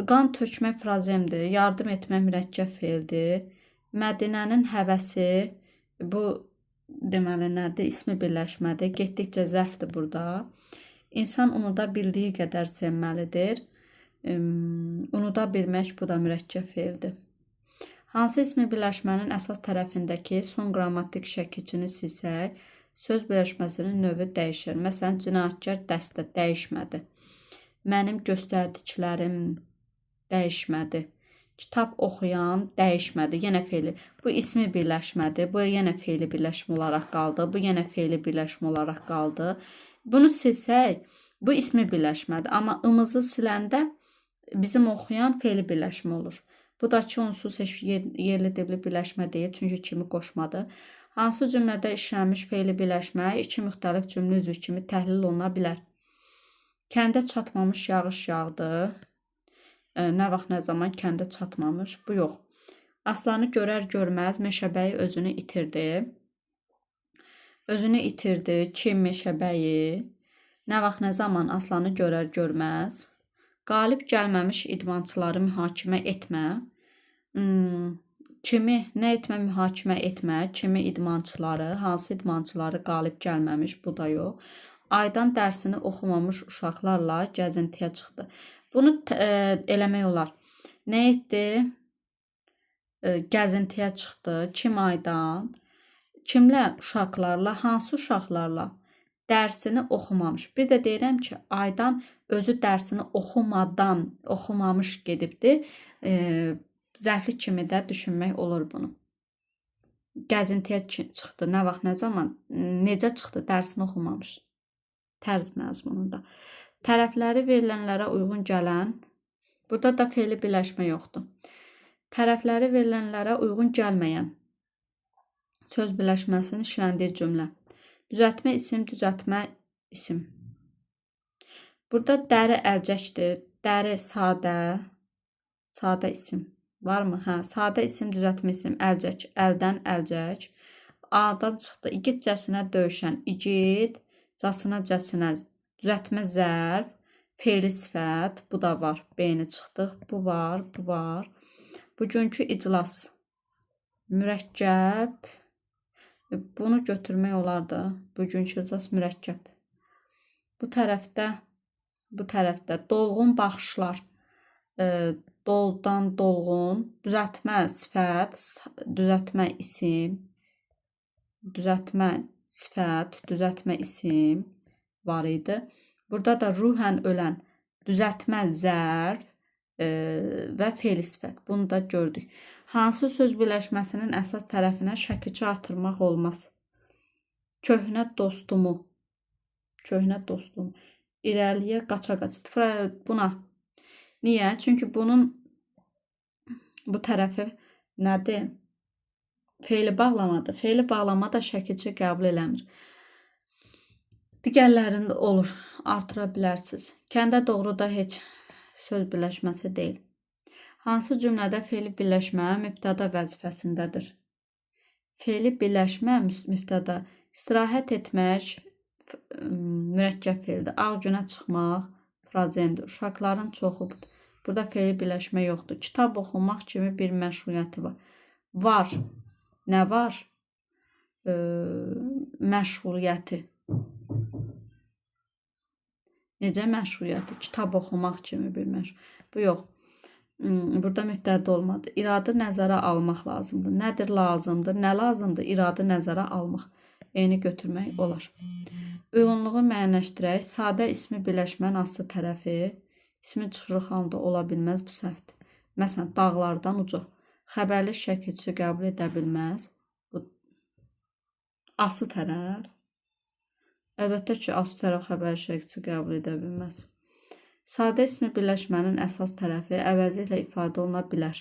Qan tökmək frazemdir. Yardım etmək mürəkkəb fe'ldir. Mədinənin həvəsi bu deməli nədir? İsmi birləşmədir. Getdikcə zərfdir burada. İnsan unuda bildiyi qədər sevməlidir. Unuda bilmək bu da mürəkkəb fe'ldir. Hansı ismi birləşmənin əsas tərəfindəki son qrammatik şəkilçini silsək, söz birləşməsinin növü dəyişir. Məsələn, cinayətkar dəstə dəyişmədi. Mənim göstərdiklərim dəyişmədi. Kitab oxuyan dəyişmədi. Yenə fe'li. Bu ismi birləşmədir. Bu yenə fe'li birləşmə olaraq qaldı. Bu yenə fe'li birləşmə olaraq qaldı. Bunu silsək, bu ismi birləşmədir. Amma ımızı siləndə bizim oxuyan fe'li birləşmə olur. Bu da ki, onsuz heç yerli dibli birləşmə deyil. Çünki kimi qoşmadı. Hansı cümlədə işlənmiş fe'li birləşmə iki müxtəlif cümlə üzvü kimi təhlil oluna bilər? Kəndə çatmamış yağış yağdı. Nə vaxt nə zaman kəndə çatmamış? Bu yox. Aslanı görər görməz meşəbəyi özünü itirdi. Özünü itirdi. Kim meşəbəyi? Nə vaxt nə zaman aslanı görər görməz? Qalib gəlməmiş idmançıları mühakimə etmə. Kimi nə etmə mühakimə etmə? Kimi idmançıları, hansı idmançıları qalib gəlməmiş? Bu da yox. Aydan dərsini oxumamış uşaqlarla gəzintiyə çıxdı. Bunu eləmək olar. Nə etdi? Gəzintiyə çıxdı. Kim aydan? Kimlə? Uşaqlarla. Hansı uşaqlarla? Dərsini oxumamış. Bir də deyirəm ki, aydan özü dərsini oxumamış gedibdi. Zərflik kimi də düşünmək olur bunu. Gəzintiyə çıxdı. Nə vaxt, nə zaman? Necə çıxdı? Dərsini oxumamış. Tərz məzmununda. Tərəfləri verilənlərə uyğun gələn, burada da fe'li birləşmə yoxdur. Tərəfləri verilənlərə uyğun gəlməyən söz birləşməsinin işləndiyi cümlə. Düzəltmə isim, düzəltmə isim. Burada dəri əlcəkdir. Dəri sadə isim. Varmı? Hə, sadə isim, düzəltmə isim, əlcək, əldən əlcək. A-dan çıxdı. İgidcəsinə döyüşən, igidcəsinə cəsinə. Düzəltmə zərf, fe'li sifət, bu da var. B-ni çıxdıq. Bu var, bu var. Bugünkü iclas. Mürəkkəb. Bunu götürmək olardı. Bugünkü iclas mürəkkəb. Bu tərəfdə dolğun baxışlar. Doldan dolğun. Düzəltmə sifət, düzəltmə isim. Düzəltmə sifət, düzəltmə isim var idi. Burada da ruhən ölən, düzəltmə zərf və fe'li sifət. Bunu da gördük. Hansı söz birləşməsinin əsas tərəfinə şəkilçi artırmaq olmaz? Köhnə dostumu. Köhnə dostum. İrəliyə qaça-qaça. Buna. Niyə? Çünki bunun bu tərəfi nədir? Fe'li bağlamadır. Fe'li bağlama da şəkilçi qəbul eləmir. Digərlərində olur. Artıra bilərsiniz. Kəndə doğru da heç söz birləşməsi deyil. Hansı cümlədə fe'li birləşmə mübtəda vəzifəsindədir? Fe'li birləşmə mübtəda. İstirahət etmək mürəkkəb fe'ldir. Ağ günə çıxmaq frazemdir. Uşaqların çoxudur. Burada fe'li birləşmə yoxdur. Kitab oxumaq kimi bir məşğuliyyəti var. Var. Nə var? Məşğuliyyəti. Necə məşğuliyyəti? Kitab oxumaq kimi bir məşğuliyyəti. Bu yox. Burada mübtəda olmadı. İradı nəzərə almaq lazımdır. Nədir lazımdır? Nə lazımdır? İradı nəzərə almaq. Eyni götürmək olar. Uyğunluğu müəyyənləşdirək. Sadə ismi birləşmənin aslı tərəfi ismi çıxırıq halında ola bilməz, bu səhvdir. Məsələn, dağlardan uca. Xəbərli şəkilçi qəbul edə bilməz. Bu aslı tərəf. Əlbəttə ki, aslı tərəf xəbərli şəkilçi qəbul edə bilməz. Sadə ismi birləşmənin əsas tərəfi əvəzi ilə ifadə oluna bilər.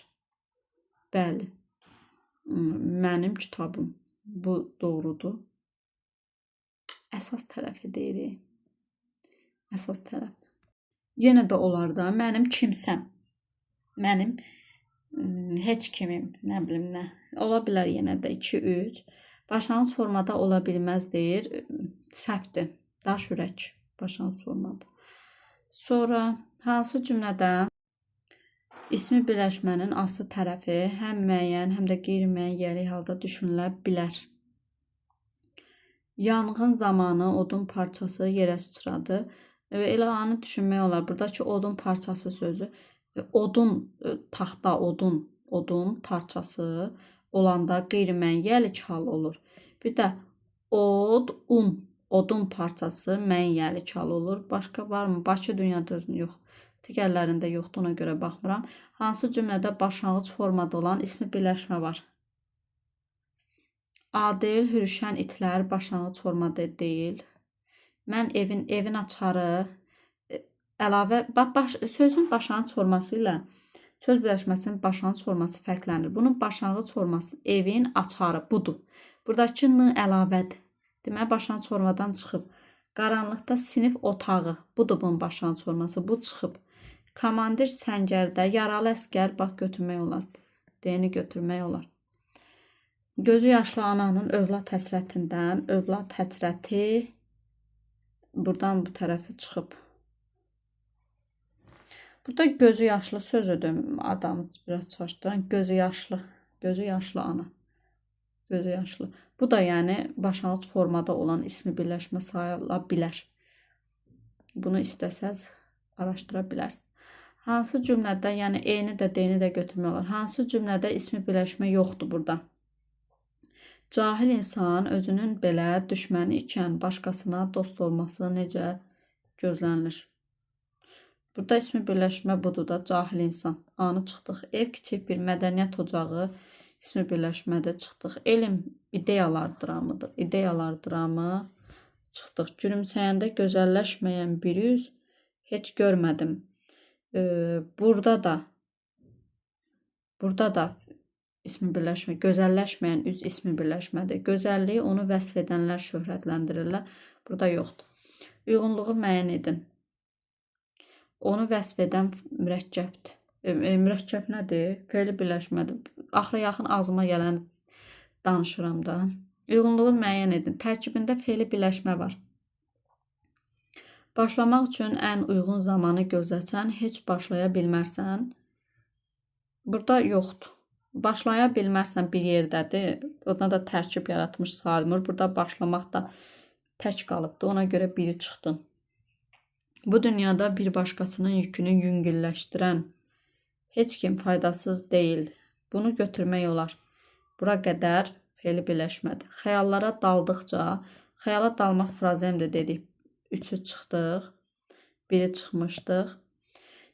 Bəli. Mənim kitabım. Bu doğrudur. Əsas tərəfi deyirik. Əsas tərəf. Yenə də olar da mənim kimsəm. Mənim heç kimim, nə bilim nə. Ola bilər yenə də 2-3. Başlanğıc formada ola bilməz deyir. Səhvdir. Daş ürək. Başlanğıc formada. Sonra hansı cümlədə ismi birləşmənin aslı tərəfi həm müəyyən, həm də qeyri-müəyyənlik halda düşünülə bilər. Yanğın zamanı odun parçası yerə sıçradı. Elə anı düşünmək olar. Buradakı odun parçası sözü odun, taxta, odun parçası olanda qeyri-müəyyənlik hal olur. Bir də odun parçası müəyyənlik hal olur. Başqa varmı? Bakı dünyada yox. Digərlərində yoxdur, ona görə baxmıram. Hansı cümlədə başlanğıc formada olan ismi birləşmə var? Adil, hürüşən itlər başlanğıc formada deyil. Mən evin açarı əlavə sözün başlanğıc forması ilə söz birləşməsinin başlanğıc forması fərqlənir. Bunun başlanğıc forması evin açarı budur. Buradakı n əlavədir. Deməli başlanğıc formadan çıxıb. Qaranlıqda sinif otağı. Budur bunun başlanğıc forması. Bu çıxıb. Komandir səngərdə, yaralı əskər, bax götürmək olar. D-ni götürmək olar. Gözü yaşlı ananın övlad həsrətindən, övlad həsrəti buradan bu tərəfi çıxıb. Burada gözü yaşlı sözüdür. Adamı biraz çaşdıran. Gözü yaşlı ana. Gözü yaşlı. Bu da yəni başlanğıc formada olan ismi birləşmə sayıla bilər. Bunu istəsəz araşdıra bilərsiniz. Hansı cümlədə, yəni eyni də, D-ni də götürmək olar. Hansı cümlədə ismi birləşmə yoxdur burada? Cahil insan özünün belə düşməni ikən başqasına dost olması necə gözlənilir? Burada ismi birləşmə budur da, cahil insan. Anı çıxdıq. Ev kiçik bir mədəniyyət ocağı ismi birləşmədə çıxdıq. Elm ideyalar dramıdır. İdeyalar dramı çıxdıq. Gülümsəyəndə gözəlləşməyən bir üz heç görmədim. Burada da ismi birləşmə, gözəlləşməyən üz ismi birləşmədir. Gözəlliyi onu vəsf edənlər şöhrətləndirirlər. Burada yoxdur. Uyğunluğu müəyyən edin. Onu vəsf edən mürəkkəbdir. Mürəkkəb nədir? Fe'li birləşmədir. Axıra yaxın ağzıma gələn danışıram da. Uyğunluğu müəyyən edin. Tərkibində fe'li birləşmə var. Başlamaq üçün ən uyğun zamanı gözləsən, heç başlaya bilmərsən. Burada yoxdur. Başlaya bilmərsən bir yerdədir. Ona da tərkib yaratmış sayılmır. Burada başlamaq da tək qalıbdır. Ona görə biri çıxdı. Bu dünyada bir başqasının yükünü yüngülləşdirən heç kim faydasız deyil. Bunu götürmək olar. Bura qədər fe'li birləşmədir. Xəyallara daldıqca, xəyala dalmaq frazemdir dedik. 3'ü çıxdıq. 1'i çıxmışdıq.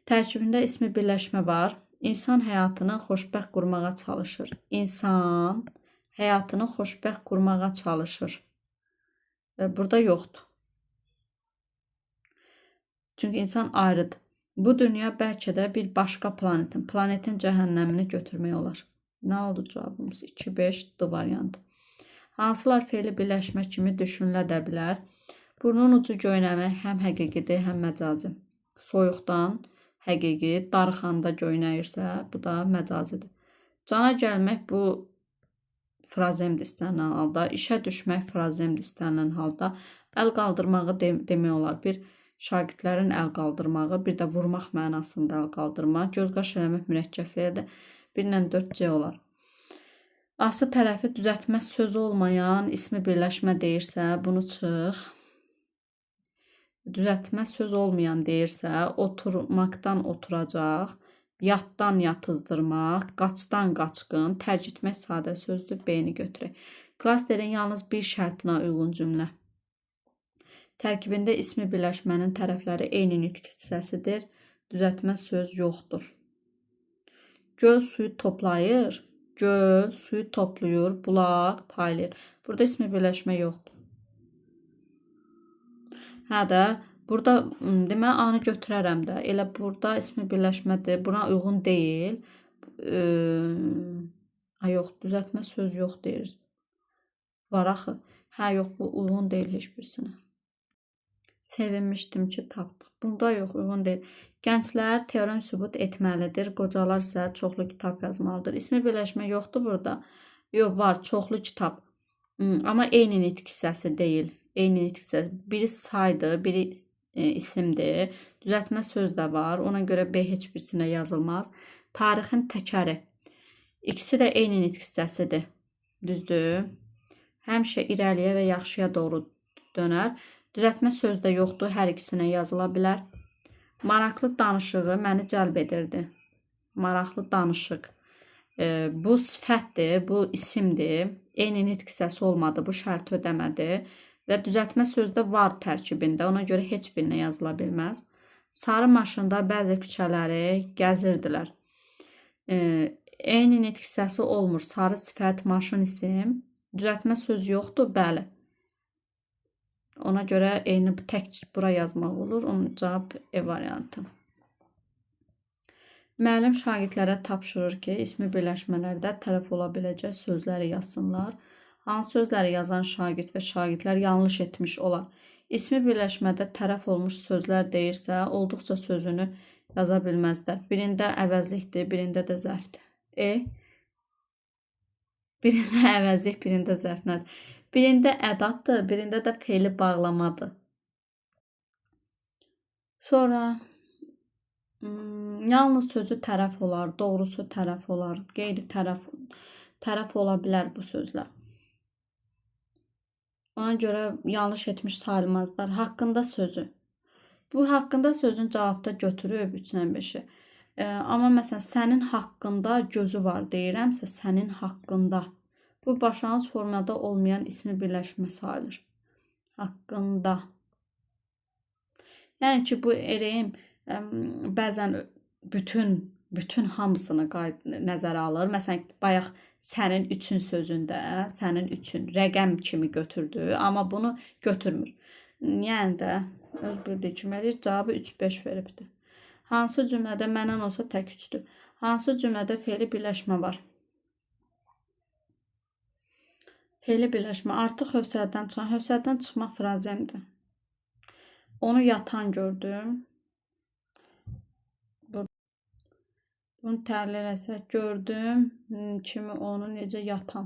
Tərkibində ismi birləşmə var. İnsan həyatını xoşbəxt qurmağa çalışır. İnsan həyatını xoşbəxt qurmağa çalışır. Burada yoxdur. Çünki insan ayrıdır. Bu dünya bəlkə də bir başqa planetin cəhənnəmini götürmək olar. Nə oldu cavabımız? 2-5 D variantı. Hansılar fe'li birləşmə kimi düşünülə də bilər? Burnun ucu göynəmək həm həqiqidir, həm məcazi. Soyuqdan həqiqi, darıxanda göynəyirsə, bu da məcazidir. Cana gəlmək bu frazemdir istənilən halda. İşə düşmək frazemdir istənilən halda. Əl qaldırmağı demək olar. Bir şagirdlərin əl qaldırmağı, bir də vurmaq mənasında əl qaldırmaq. Göz qaş eləmək mürəkkəb fe'ldir. 1 ilə 4 C olar. Ası tərəfi düzəltmə sözü olmayan ismi birləşmə deyirsə, bunu çıx. Düzəltmə söz olmayan deyirsə, oturmaqdan oturacaq, yatdan yatızdırmaq, qaçdan qaçqın, tərk etmək sadə sözdür, B-ni götürək. Klasterin yalnız bir şərtinə uyğun cümlə. Tərkibində ismi birləşmənin tərəfləri eyni nitq hissəsidir. Düzəltmə söz yoxdur. Göl suyu toplayır, göl suyu toplayır, bulaq paylayır. Burada ismi birləşmə yoxdur. Hə də, burada demək A-nı götürərəm də. Elə burada ismi birləşmədir. Buna uyğun deyil. Yox, düzəltmə söz yox deyir. Var axı. Hə, yox, bu uyğun deyil heç birisinə. Sevinmişdim ki, tapdıq. Bunda yox, uyğun deyil. Gənclər teorem sübut etməlidir. Qocalar isə çoxlu kitab yazmalıdır. İsmi birləşmə yoxdur burada. Yox, var, çoxlu kitab. Amma eyni nitq hissəsi deyil. Eyni nitq hissəsi. Biri saydır, biri isimdir. Düzəltmə söz də var. Ona görə B heç birisinə yazılmaz. Tarixin təkəri. İkisi də eyni nitq hissəsidir. Düzdür. Həmişə irəliyə və yaxşıya doğru dönər. Düzəltmə söz də yoxdur. Hər ikisinə yazıla bilər. Maraqlı danışığı məni cəlb edirdi. Maraqlı danışıq. Bu sifətdir, bu isimdir. Eyni nitq hissəsi olmadı, bu şərti ödəmədi. Və düzəltmə sözdə var tərkibində, ona görə heç birinə yazıla bilməz. Sarı maşında bəzi küçələri gəzirdilər. Eyni nitq hissəsi olmur. Sarı sifət, maşın isim. Düzəltmə söz yoxdur, bəli. Ona görə eyni tək bura yazmaq olur. Onun cavab E variantı. Müəllim şagirdlərə tapşırır ki, ismi birləşmələrdə tərəf ola biləcək sözləri yazsınlar. Hansı sözləri yazan şagird və şagirdlər yanlış etmiş olar? İsmi birləşmədə tərəf olmuş sözlər deyirsə, olduqca sözünü yaza bilməzlər. Birində əvəzlikdir, birində də zərfdir. Birində əvəzlik, birində zərf nədir? Birində ədaddır, birində də fe'li bağlamadır. Sonra yalnız sözü tərəf olar, doğrusu tərəf olar, qeyri tərəf ola bilər bu sözlər. Ona görə yanlış etmiş sayılmazlar. Haqqında sözü. Bu haqqında sözün cavabda götürüb 3-dən 5-i. Amma məsələn, sənin haqqında gözü var deyirəmsə, sənin haqqında. Bu başlanğıc formada olmayan ismi birləşmə sayılır. Haqqında. Yəni ki, bu ereyim bəzən bütün hamısını nəzərə alır. Məsələn, bayaq sənin üçün sözündə, sənin üçün rəqəm kimi götürdü, amma bunu götürmür. Yəni də öz bildiyi kimi eləyir, cavabı 3-5 veribdir. Hansı cümlədə məndən olsa tək 3-dür? Hansı cümlədə fe'li birləşmə var? Fe'li birləşmə artıq hövsələdən çıxmaq frazemdir. Onu yatan gördüm. Bunu təhlil eləsək, gördüm kimi onu necə yatan.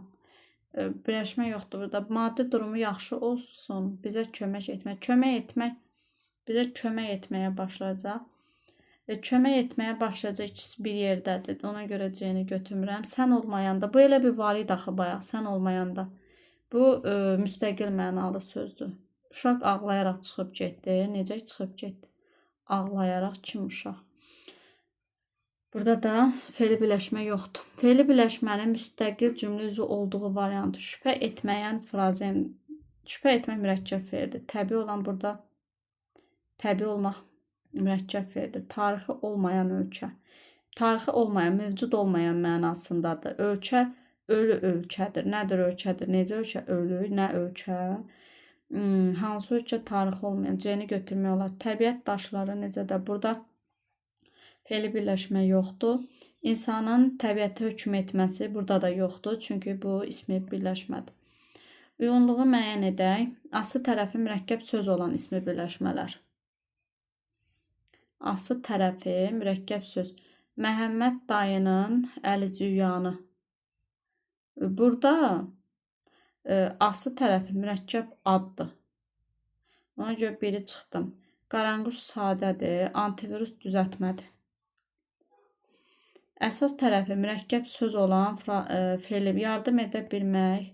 Birləşmə yoxdur burada. Maddi durumu yaxşı olsun, bizə kömək etmək. Bizə kömək etməyə başlayacaq. Kömək etməyə başlayacaq ikisi bir yerdədir. Ona görə C-ni götürmürəm. Sən olmayanda, bu elə bir var idi axı bayaq, sən olmayanda. Bu müstəqil mənalı sözdür. Uşaq ağlayaraq çıxıb getdi. Necə çıxıb getdi? Ağlayaraq kim uşaq? Burada da fe'li birləşmə yoxdur. Fe'li birləşmənin müstəqil cümlə üzvü olduğu variantı şübhə etməyən frazem. Şübhə etmək mürəkkəb fe'ldir. Təbii olan burada təbii olmaq mürəkkəb fe'ldir. Tarixi olmayan ölkə. tarixi olmayan, mövcud olmayan mənasındadır. Ölkə ölü ölkədir. Nədir ölkədir? Necə ölkə? Ölü, nə ölkə? Hansı ölkə tarixi olmayan? C-ni götürmək olar. Təbiət daşları necə də? Burada fe'li birləşmə yoxdur. İnsanın təbiətə hökm etməsi burada da yoxdur. Çünki bu ismi birləşmədir. Uyğunluğu müəyyən edək. Aslı tərəfi mürəkkəb söz olan ismi birləşmələr. Aslı tərəfi mürəkkəb söz. Məhəmməd dayının əlicüyanı. Burada aslı tərəfi mürəkkəb addır. Ona görə biri çıxdım. Qaranquş sadədir. Antivirus düzəltmədir. Əsas tərəfi mürəkkəb söz olan fe'li yardım edə bilmək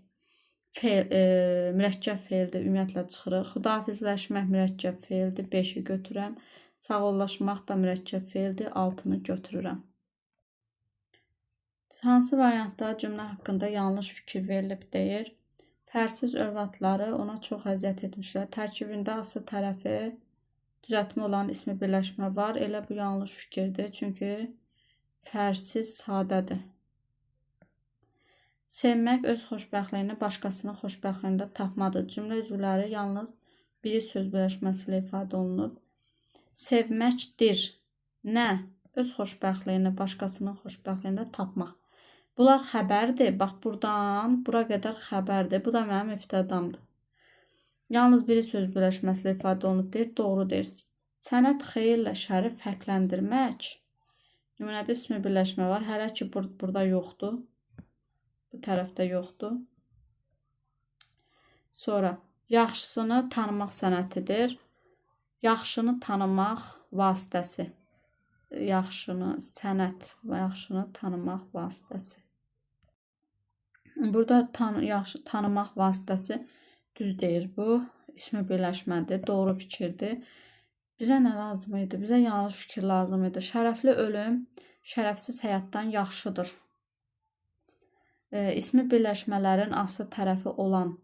mürəkkəb fe'ldir. Ümumiyyətlə çıxırıq. Xudahafizləşmək mürəkkəb fe'ldir. 5-i götürürəm. Sağollaşmaq da mürəkkəb fe'ldir. 6-nı götürürəm. Hansı variantda cümlə haqqında yanlış fikir verilib deyir. Fərsiz övladları ona çox əziyyət etmişlər. Tərkibində aslı tərəfi düzəltmə olan ismi birləşmə var. Elə bu yanlış fikirdir. Çünki fərsiz sadədir. Sevmək öz xoşbəxtliyini başqasının xoşbəxtliyində tapmadır. Cümlə üzvləri yalnız biri söz birləşməsi ilə ifadə olunub. Sevməkdir. Nə? Öz xoşbəxtliyini başqasının xoşbəxtliyində tapmaq. Bunlar xəbərdir. Bax, buradan bura qədər xəbərdir. Bu da mənim mübtədamdır. Yalnız biri söz birləşməsi ilə ifadə olunub deyir. Doğru deyir. Sənət, xeyirlə şəri fərqləndirmək. Nümunədə ismi birləşmə var. Hələ ki, burada yoxdur. Bu tərəfdə yoxdur. Sonra, yaxşısını tanımaq sənətidir. Yaxşını tanımaq vasitəsi. Yaxşını, sənət və yaxşını tanımaq vasitəsi. Burada tanımaq vasitəsi düz deyir. Bu ismi birləşmədir. Doğru fikirdir. Bizə nə lazım idi? Bizə yanlış fikir lazım idi. Şərəfli ölüm şərəfsiz həyatdan yaxşıdır. İsmi birləşmələrin aslı tərəfi olan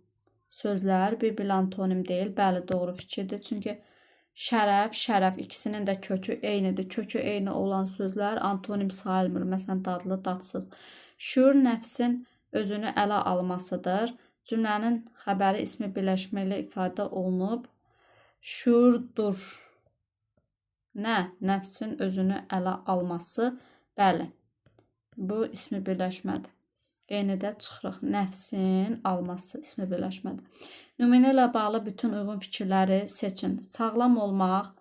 sözlər bir-bir antonim deyil. Bəli, doğru fikirdir. Çünki şərəf ikisinin də kökü eynidir. Kökü eyni olan sözlər antonim sayılmır. Məsələn, dadlı, dadsız. Şuur nəfsin özünü ələ almasıdır. Cümlənin xəbəri ismi birləşmə ilə ifadə olunub. Şuurdur. Nə? Nəfsin özünü ələ alması. Bəli. Bu ismi birləşmədir. Eynidə çıxırıq. Nəfsin alması ismi birləşmədir. Nümunə ilə bağlı bütün uyğun fikirləri seçin. Sağlam olmaq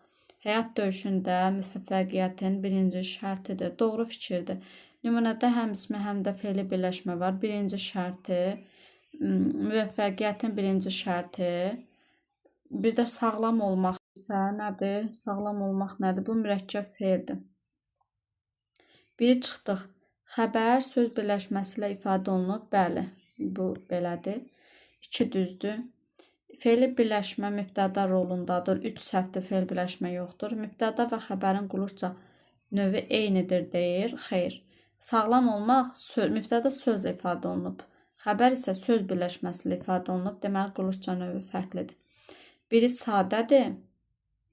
həyat döyüşündə müvəffəqiyyətin birinci şərtidir. Doğru fikirdir. Nümunədə həm ismi, həm də fe'li birləşmə var. Birinci şərti, müvəffəqiyyətin birinci şərti. Bir də sağlam olmaq isə nədir? Sağlam olmaq nədir? Bu mürəkkəb fe'ldir. Biri çıxdıq. Xəbər söz birləşməsi ilə ifadə olunub. Bəli, bu belədir. 2 düzdür. Fe'li birləşmə mübtəda rolundadır. 3 səhvdir, fe'l birləşmə yoxdur. Mübtəda və xəbərin qulluqca növü eynidir deyir. Xeyr. Sağlam olmaq mübtəda sözlə ifadə olunub. Xəbər isə söz birləşməsi ilə ifadə olunub. Deməli, qulluqca növü fərqlidir. Biri sadədir.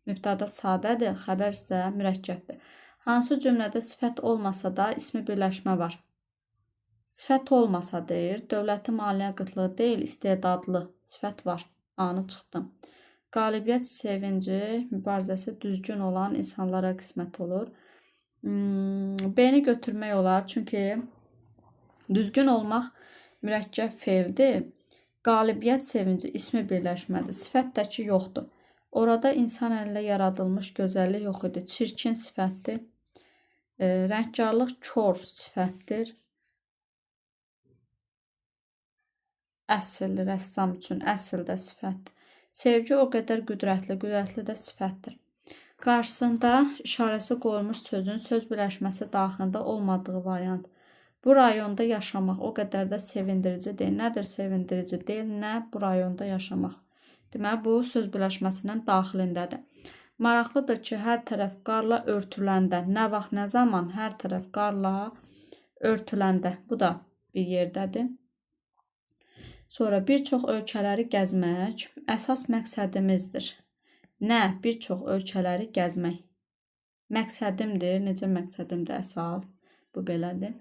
Mübtəda sadədir. Xəbər isə mürəkkəbdir. Hansı cümlədə sifət olmasa da ismi birləşmə var? Sifət olmasa deyir. Dövləti maliyyə qıtlığı deyil, istedadlı sifət var. A-nı çıxdım. Qalibiyyət sevinci, mübarizəsi düzgün olan insanlara qismət olur. B-ni götürmək olar. Çünki düzgün olmaq mürəkkəb fe'ldir. Qalibiyyət sevinci ismi birləşmədir. Sifət də ki, yoxdur. Orada insan əli ilə yaradılmış gözəllik yox idi. Çirkin sifətdir. Rəngkarlıq kor sifətdir. Əsl, rəssam üçün əsl də sifətdir. Sevgi o qədər qüdrətli də sifətdir. Qarşısında işarəsi qoyulmuş sözün söz birləşməsi daxilində olmadığı variant. Bu rayonda yaşamaq o qədər də sevindirici deyil. Nədir sevindirici deyil? Nə? Bu rayonda yaşamaq. Deməli, bu söz birləşməsinin daxilindədir. Maraqlıdır ki, hər tərəf qarla örtüləndə, nə vaxt, nə zaman hər tərəf qarla örtüləndə. Bu da bir yerdədir. Sonra bir çox ölkələri gəzmək əsas məqsədimizdir. Nə? Bir çox ölkələri gəzmək. Məqsədimdir. Necə məqsədimdir əsas? Bu belədir.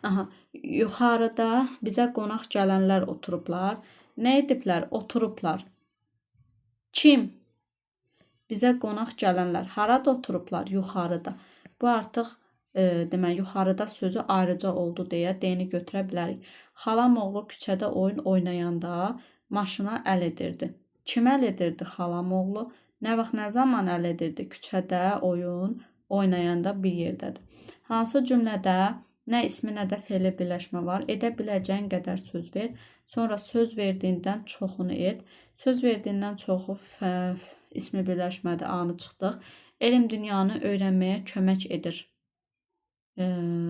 Aha, yuxarıda bizə qonaq gələnlər oturublar. Nə ediblər? Oturublar. Kim? Bizə qonaq gələnlər. Harada oturublar? Yuxarıda. Bu artıq demək, yuxarıda sözü ayrıca oldu deyə D-ni götürə bilərik. Xalam oğlu küçədə oyun oynayanda maşına əl edirdi. Kim əl edirdi xalam oğlu? Nə vaxt, nə zaman əl edirdi? Küçədə oyun oynayanda bir yerdədir. Hansı cümlədə nə ismi, nə də fe'li birləşmə var? Edə biləcəyin qədər söz ver. Sonra söz verdiyindən çoxunu et. Söz verdiyindən çoxu ismi birləşmədir, anı çıxdıq. Elm dünyanı öyrənməyə kömək edir.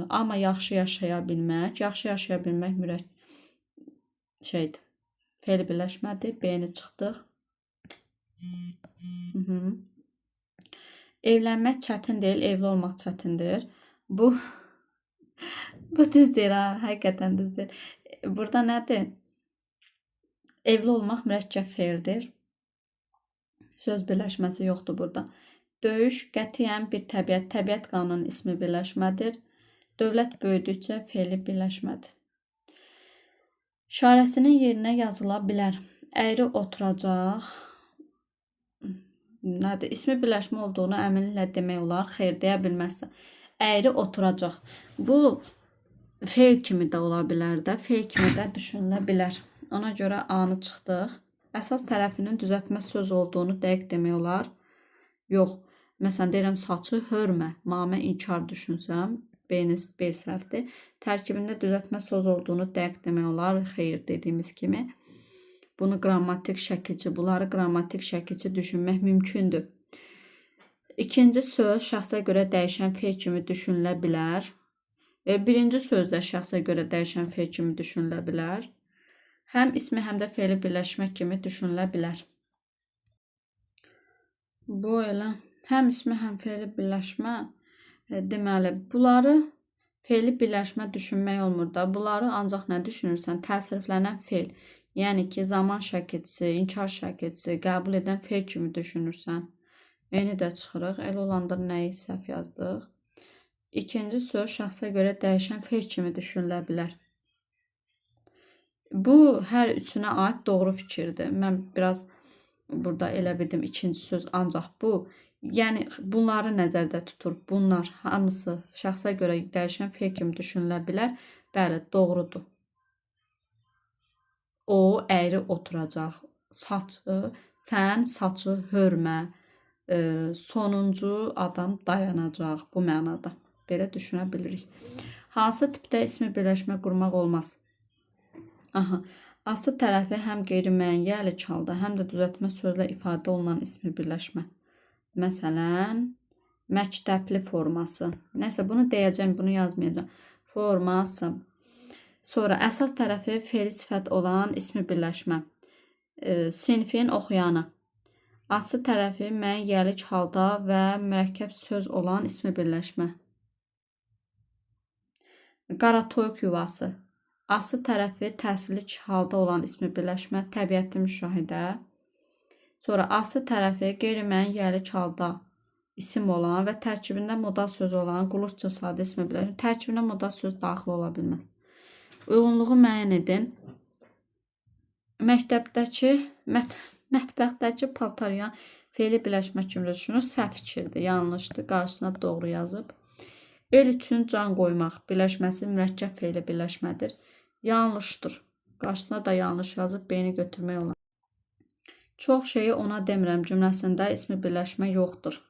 Amma yaxşı yaşaya bilmək. Yaxşı yaşaya bilmək şeydir. Fe'li birləşmədir. B-ni çıxdıq. Evlənmək çətin deyil, evli olmaq çətindir. Bu düzdür ha, həqiqətən düzdür. Burada nədir? Evli olmaq mürəkkəb fe'ldir. Söz birləşməsi yoxdur burada. Döyüş qətiyyən bir təbiət qanunun ismi birləşmədir. Dövlət böyüdükcə fe'li birləşmədir. İşarəsinin yerinə yazıla bilər. Əyri oturacaq. Nədir? İsmi birləşmə olduğunu əminliklə demək olar. Xeyr, deyə bilməzsə. Əyri oturacaq. Bu fe'l kimi də ola bilər də, fe'l kimi də düşünülə bilər. Ona görə A-nı çıxdıq. Əsas tərəfinin düzəltmə söz olduğunu dəqiq demək olar. Yox. Məsələn, deyirəm saçı hörmə, mamə inkar düşünsəm, B səhvdir. Tərkibində düzəltmə söz olduğunu dəqiq demək olar. Xeyr, dediyimiz kimi. Bunu bunları qrammatik şəkilçi düşünmək mümkündür. İkinci söz şəxsə görə dəyişən fe'l kimi düşünülə bilər. Birinci söz də şəxsə görə dəyişən fe'l kimi düşünülə bilər. Həm ismi, həm də fe'li birləşmək kimi düşünülə bilər. Bu elə həm ismi, həm fe'li birləşmə deməli, bunları fe'li birləşmə düşünmək olmur da. Bunları ancaq nə düşünürsən? Təsirlənən fe'l. Yəni ki, zaman şəkilçisi, inkar şəkilçisi, qəbul edən fe'l kimi düşünürsən. Eni də çıxırıq. Elə olanda nəyi səhv yazdıq? İkinci söz şəxsə görə dəyişən fe'l kimi düşünülə bilər. Bu, hər üçünə aid doğru fikirdir. Mən biraz burada elə bildim ikinci söz ancaq bu. Yəni, bunları nəzərdə tutur. Bunlar hamısı şəxsə görə dəyişən fe'l kimi düşünülə bilər. Bəli, doğrudur. O əyri oturacaq. Saçı, sən saçı hörmə. Sonuncu adam dayanacaq. Bu mənada. Belə düşünə bilirik. Hansı tipdə ismi birləşmə qurmaq olmaz? Aha. Aslı tərəfi həm qeyri-müəyyən halda, həm də düzəltmə sözlə ifadə olunan ismi birləşmə. Məsələn, məktəbli forması. Nəsə, bunu deyəcəm, bunu yazmayacağım. Forması. Sonra əsas tərəfi fe'li sifət olan ismi birləşmə. Sinfin oxuyanı. Aslı tərəfi müəyyənlik halda və mürəkkəb söz olan ismi birləşmə. Qara toyuq yuvası. Aslı tərəfi təsirlik halda olan ismi birləşmə. Təbiətli müşahidə. Sonra aslı tərəfi qeyri-müəyyənlik halda isim olan və tərkibində modal söz olan qulluqca sadə ismi birləşmə. Tərkibində modal söz daxil ola bilməz. Uyğunluğu müəyyən edin. Mətbəxdəki paltaryan fe'li birləşmə kimi düşünür. Səhv fikirdir, yanlışdır. Qarşısına doğru yazıb. El üçün can qoymaq birləşməsi mürəkkəb fe'li birləşmədir. Yanlışdır. Qarşısına da yanlış yazıb B-ni götürmək olar. Çox şeyi ona demirəm cümləsində ismi birləşmə yoxdur.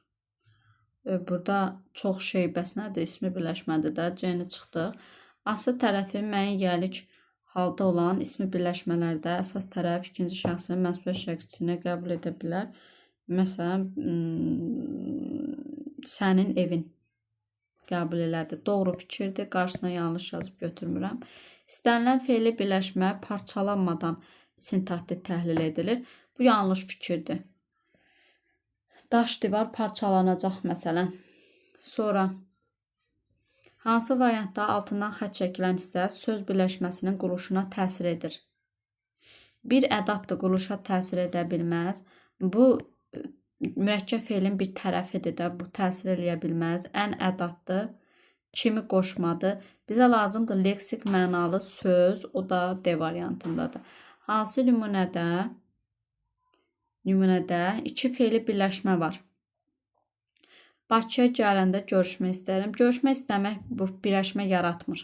Burada çox şey bəs nədir? İsmi birləşmədir də. C-ni çıxdıq. Aslı tərəfi müəyyənlik halda olan ismi birləşmələrdə əsas tərəf ikinci şəxsin məsbut şəkilçisini qəbul edə bilər. Məsələn, sənin evin qəbul elədi. Doğru fikirdir. Qarşısına yanlış yazıb götürmürəm. İstənilən fe'li birləşmə parçalanmadan sintaktik təhlil edilir. Bu yanlış fikirdir. Daş divar parçalanacaq məsələn. Sonra hansı variantda altından xətt çəkilən hissə söz birləşməsinin quruluşuna təsir edir? Bir ədatdır, quruluşa təsir edə bilməz. Bu mürəkkəb fe'lin bir tərəfidir də, bu təsir eləyə bilməz. Ən ədatdır, kimi qoşmadı. Bizə lazımdır leksik mənalı söz, o da D variantındadır. Hansı nümunədə iki fe'li birləşmə var? Bakıya gələndə görüşmək istəyirəm. Görüşmək istəmək bu birləşmə yaratmır.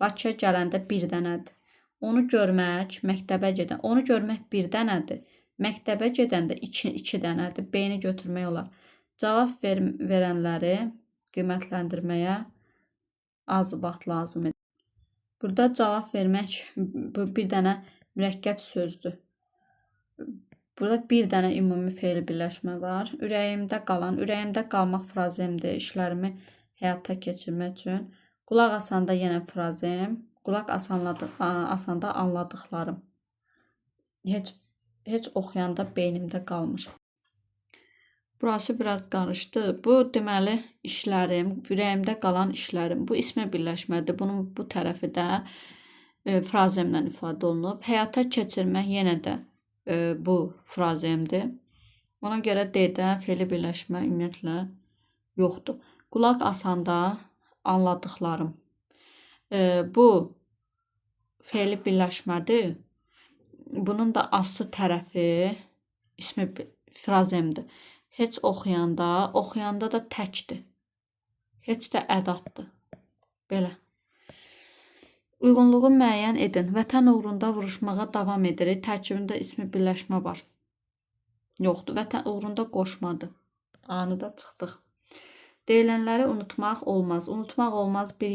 Bakıya gələndə bir dənədir. Onu görmək, məktəbə gedən. Onu görmək bir dənədir. Məktəbə gedəndə iki dənədir. B-ni götürmək olar. Cavab verənləri qiymətləndirməyə az vaxt lazım edir. Burada cavab vermək bu bir dənə mürəkkəb sözdür. Burada bir dənə ümumi fe'li birləşmə var. Ürəyimdə qalmaq frazemdir. İşlərimi həyata keçirmək üçün. Qulaq asanda yenə frazem. Qulaq asanda anladıqlarım. Heç oxuyanda beynimdə qalmış. Burası biraz qarışdı. Bu deməli işlərim, ürəyimdə qalan işlərim. Bu ismə birləşmədir. Bunun bu tərəfi də frazemlə ifadə olunub. Həyata keçirmək yenə də bu frazemdir. Ona görə D-də fe'li birləşmə ümumiyyətlə yoxdur. Qulaq asanda anladıqlarım. Bu fe'li birləşmədir. Bunun da aslı tərəfi ismi frazemdir. Heç oxuyanda da təkdir. Heç də ədatdır. Belə. Uyğunluğu müəyyən edin. Vətən uğrunda vuruşmağa davam edirik. Tərkibində ismi birləşmə var. Yoxdur. Vətən uğrunda qoşmadır. A-nı da çıxdıq. Deyilənləri unutmaq olmaz. Unutmaq olmaz bir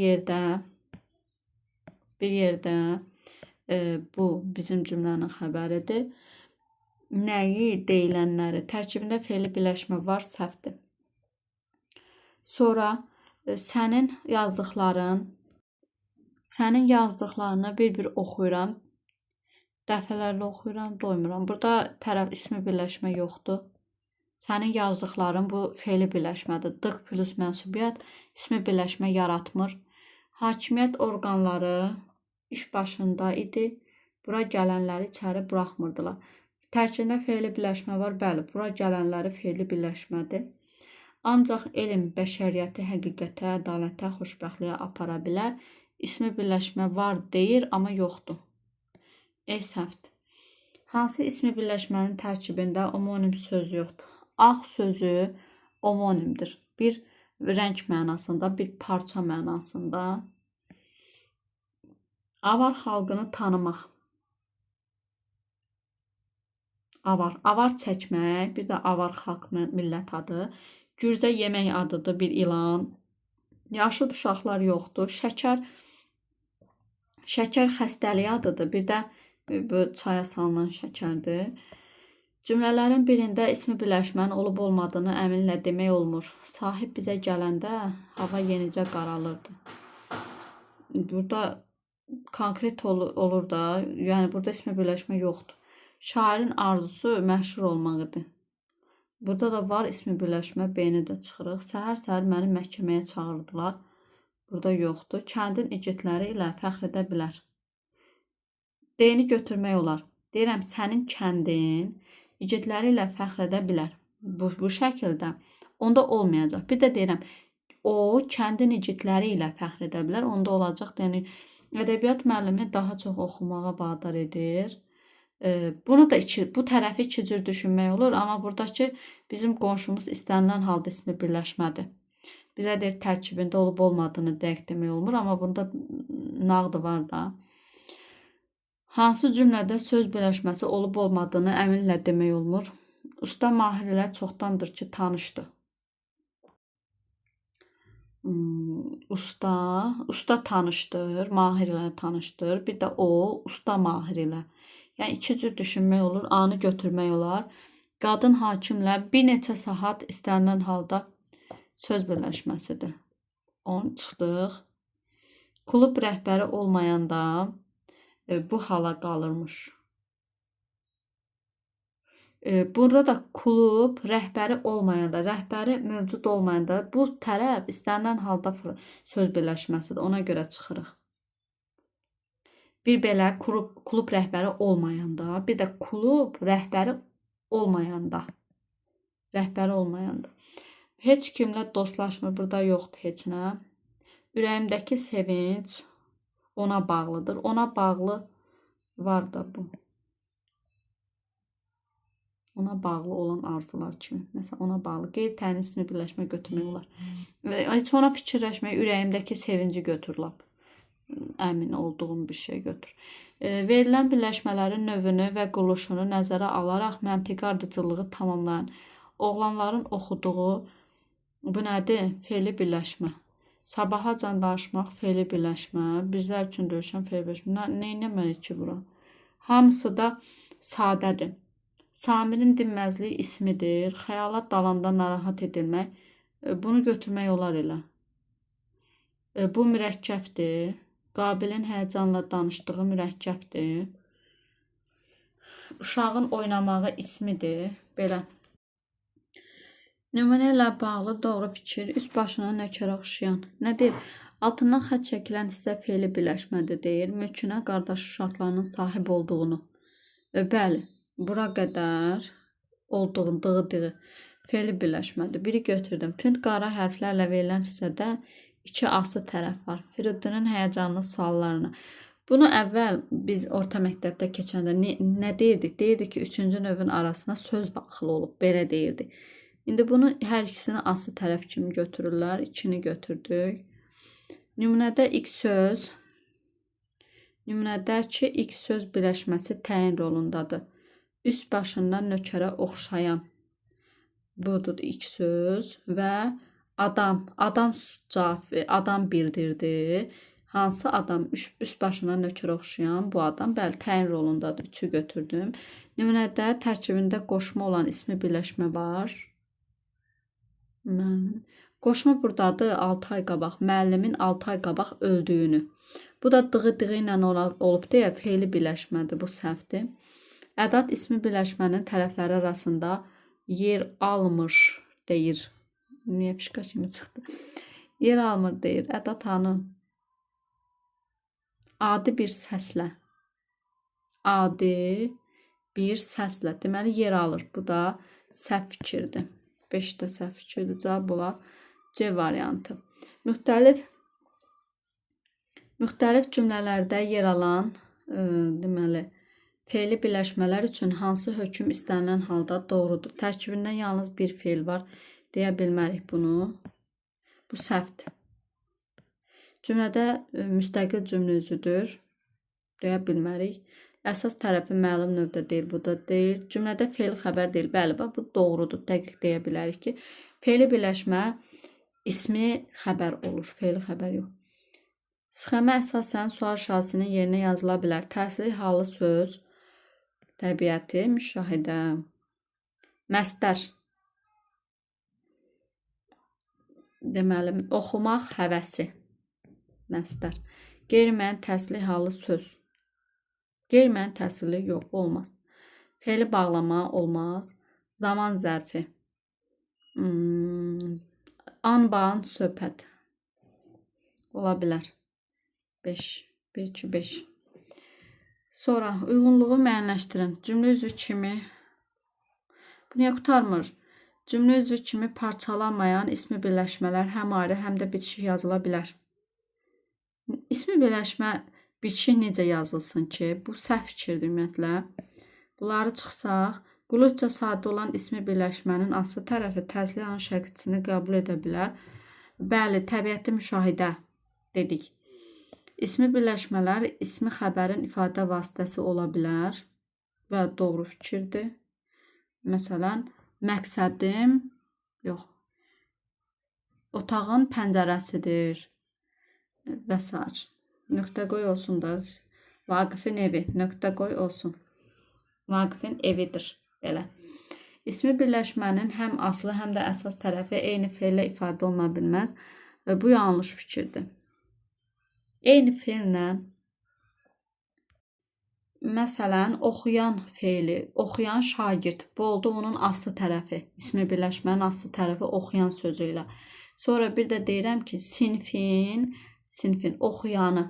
yerdə bu bizim cümlənin xəbəridir. Nəyi, deyilənləri, tərkibində fe'li birləşmə var, səhvdir. Sonra sənin yazdıqlarını bir oxuyuram. Dəfələrlə oxuyuram, doymuram. Burada tərəf ismi birləşmə yoxdur. Sənin yazdıqların bu fe'li birləşmədir. Dıq plus mənsubiyyət ismi birləşmə yaratmır. Hakimiyyət orqanları iş başında idi. Bura gələnləri içəri buraxmırdılar. Tərkibində fe'li birləşmə var. Bəli, bura gələnləri fe'li birləşmədir. Ancaq elm bəşəriyyəti həqiqətə, ədalətə, xoşbəxtliyə apara bilər. İsmi birləşmə var deyir, amma yoxdur. Səhvdir. Hansı ismi birləşmənin tərkibində omonim söz yoxdur? Ağ sözü omonimdir. Bir rəng mənasında, bir parça mənasında. Avar xalqını tanımaq. Avar çəkmək, bir də avar xalq millət adı. Gürcə yemək adıdır, bir ilan. Yaşlı uşaqlar yoxdur. Şəkər xəstəliyi adıdır, bir də bu çaya salınan şəkərdir. Cümlələrin birində ismi birləşmənin olub olmadığını əminlə demək olmur. Sahib bizə gələndə hava yenicə qaralırdı. Burada konkret olur da, yəni burada ismi birləşmə yoxdur. Şairin arzusu məşhur olmaq idi. Burada da var ismi birləşmə, B-ni də çıxırıq. Səhər məni məhkəməyə çağırdılar. Burada yoxdur. Kəndin igidləri ilə fəxr edə bilər. D-ni götürmək olar. Deyirəm, sənin kəndin igidləri ilə fəxr edə bilər. Bu şəkildə onda olmayacaq. Bir də deyirəm, o kəndin igidləri ilə fəxr edə bilər. Onda olacaq. Yəni, ədəbiyyat müəllimi daha çox oxumağa vadar edir. Bunu da bu tərəfi iki cür düşünmək olur. Amma buradakı bizim qonşumuz istənilən halda ismi birləşmədir. Bizə deyir, tərkibində olub olmadığını dəqiq demək olmur. Amma bunda nağdı var da. Hansı cümlədə söz birləşməsi olub olmadığını əminlə demək olmur. Usta Mahir ilə çoxdandır ki tanışdı. Usta tanışdır, Mahir ilə tanışdır. Bir də o, usta Mahir ilə. Yəni, iki cür düşünmək olur. A-nı götürmək olar. Qadın hakimlə bir neçə saat istənilən halda söz birləşməsidir. 10 çıxdıq. Klub rəhbəri olmayanda bu hala qalırmış. Burada da klub rəhbəri olmayanda, rəhbəri mövcud olmayanda bu tərəf istənilən halda söz birləşməsidir. Ona görə çıxırıq. Bir belə klub rəhbəri olmayanda, bir də klub rəhbəri olmayanda. Rəhbəri olmayanda. Heç kimlə dostlaşmır. Burada yoxdur heç nə. Ürəyimdəki sevinç ona bağlıdır. Ona bağlı var da bu. Ona bağlı olan arzular kimi. Məsələn, ona bağlı qeyri-təyin ismi birləşmə götürmək olar. Heç ona fikirləşmək, ürəyimdəki sevinci götür lap. Əmin olduğum bir şey götür. Verilən birləşmələrin növünü və quruluşunu nəzərə alaraq məntiqi ardıcıllığı tamamlayın. Oğlanların oxuduğu, bu nədir? Fe'li birləşmə. Sabahacan danışmaq, fe'li birləşmə. Bizlər üçün döyüşən fe'li birləşmə. Neynəməliyik ki bura? Hamısı da sadədir. Samirin dinməzliyi ismidir. Xəyalat dalanda narahat edilmək. Bunu götürmək olar elə. Bu mürəkkəbdir. Qabilin həyəcanla danışdığı mürəkkəbdir. Uşağın oynamağı ismidir. Belə. Nümunə ilə bağlı doğru fikir. Üst başına nökərə oxşayan. Nə deyir? Altından xətt çəkilən hissə fe'li birləşmədir deyir. Mülkünə qardaş uşaqlarının sahib olduğunu. Bəli. Bura qədər olduğun, dığı fe'li birləşmədir. Biri götürdüm. Tünd qara hərflərlə verilən hissədə 2 aslı tərəf var. Firidunun həyəcanlı suallarına. Bunu əvvəl biz orta məktəbdə keçəndə nə deyirdik? Deyirdik ki, 3-cü növün arasına söz daxil olub. Belə deyirdik. İndi bunu hər ikisini aslı tərəf kimi götürürlər. 2-ni götürdük. Nümunədə x söz. Nümunədəki x söz birləşməsi təyin rolundadır. Üst başından nökərə oxşayan. Budur x söz və adam. Adam bildirdi. Hansı adam? Üst başına nökərə oxşayan bu adam. Bəli, təyin rolundadır. 3-ü götürdüm. Nümunədə tərkibində qoşma olan ismi birləşmə var. Qoşma buradadır 6 ay qabaq. Müəllimin 6 ay qabaq öldüyünü. Bu da dığı ilə olub deyə fe'li birləşmədir. Bu səhvdir. Ədat ismi birləşmənin tərəfləri arasında yer almır deyir. Niyə fişka kimi çıxdı? Yer almır deyir. Ədat hanı? Adi bir səslə. Adi bir səslə. Deməli, yer alır. Bu da səhv fikirdir. 5 də səhv fikirdir. Cavab olar C variantı. Müxtəlif cümlələrdə yer alan deməli, fe'li birləşmələr üçün hansı hökm istənilən halda doğrudur? Tərkibində yalnız bir fe'l var. Deyə bilmərik bunu. Bu səhvdir. Cümlədə müstəqil cümlə üzüdür. Deyə bilmərik. Əsas tərəfi məlum növdə deyil. Bu da deyil. Cümlədə fe'l xəbər deyil. Bəli, bu doğrudur. Dəqiq deyə bilərik ki, fe'li birləşmə ismi xəbər olur. Fe'li xəbər yox. Sxemə əsasən sual şahısının yerinə yazıla bilər. Təsirli hallı söz, təbiəti, müşahidə. Məstər. Deməli, oxumaq həvəsi. Məstər. Qeyri-müəyyən təsirli hallı söz. Qeyri-müəyyən təsirli yox, olmaz. Fe'li bağlama olmaz. Zaman zərfi. An-ban söhbət. Ola bilər. 5. 1-2-5. Sonra uyğunluğu müəyyənləşdirin. Cümlə üzvü kimi. Bu niyə qutarmır? Cümlə üzvü kimi parçalanmayan ismi birləşmələr həm ayrı, həm də bitişik yazıla bilər. İsmi birləşmə bitişik necə yazılsın ki? Bu səhv fikirdir ümumiyyətlə. Bunları çıxsaq, qulluqca sadə olan ismi birləşmənin aslı tərəfi təsirli an şəkilçisini qəbul edə bilər. Bəli, təbiəti müşahidə dedik. İsmi birləşmələr ismi xəbərin ifadə vasitəsi ola bilər və doğru fikirdir. Məsələn, məqsədim, yox, otağın pəncərəsidir və s. Nöqtə qoy olsun da, Vaqifin evi, nöqtə qoy olsun. Vaqifin evidir, belə. İsmi birləşmənin həm aslı, həm də əsas tərəfi eyni fe'lə ifadə oluna bilməz və bu yanlış fikirdir. Eyni fe'llə, məsələn, oxuyan fe'li, oxuyan şagird, bu oldu bunun aslı tərəfi. İsmi birləşmənin aslı tərəfi oxuyan sözü ilə. Sonra bir də deyirəm ki, sinfin, oxuyanı.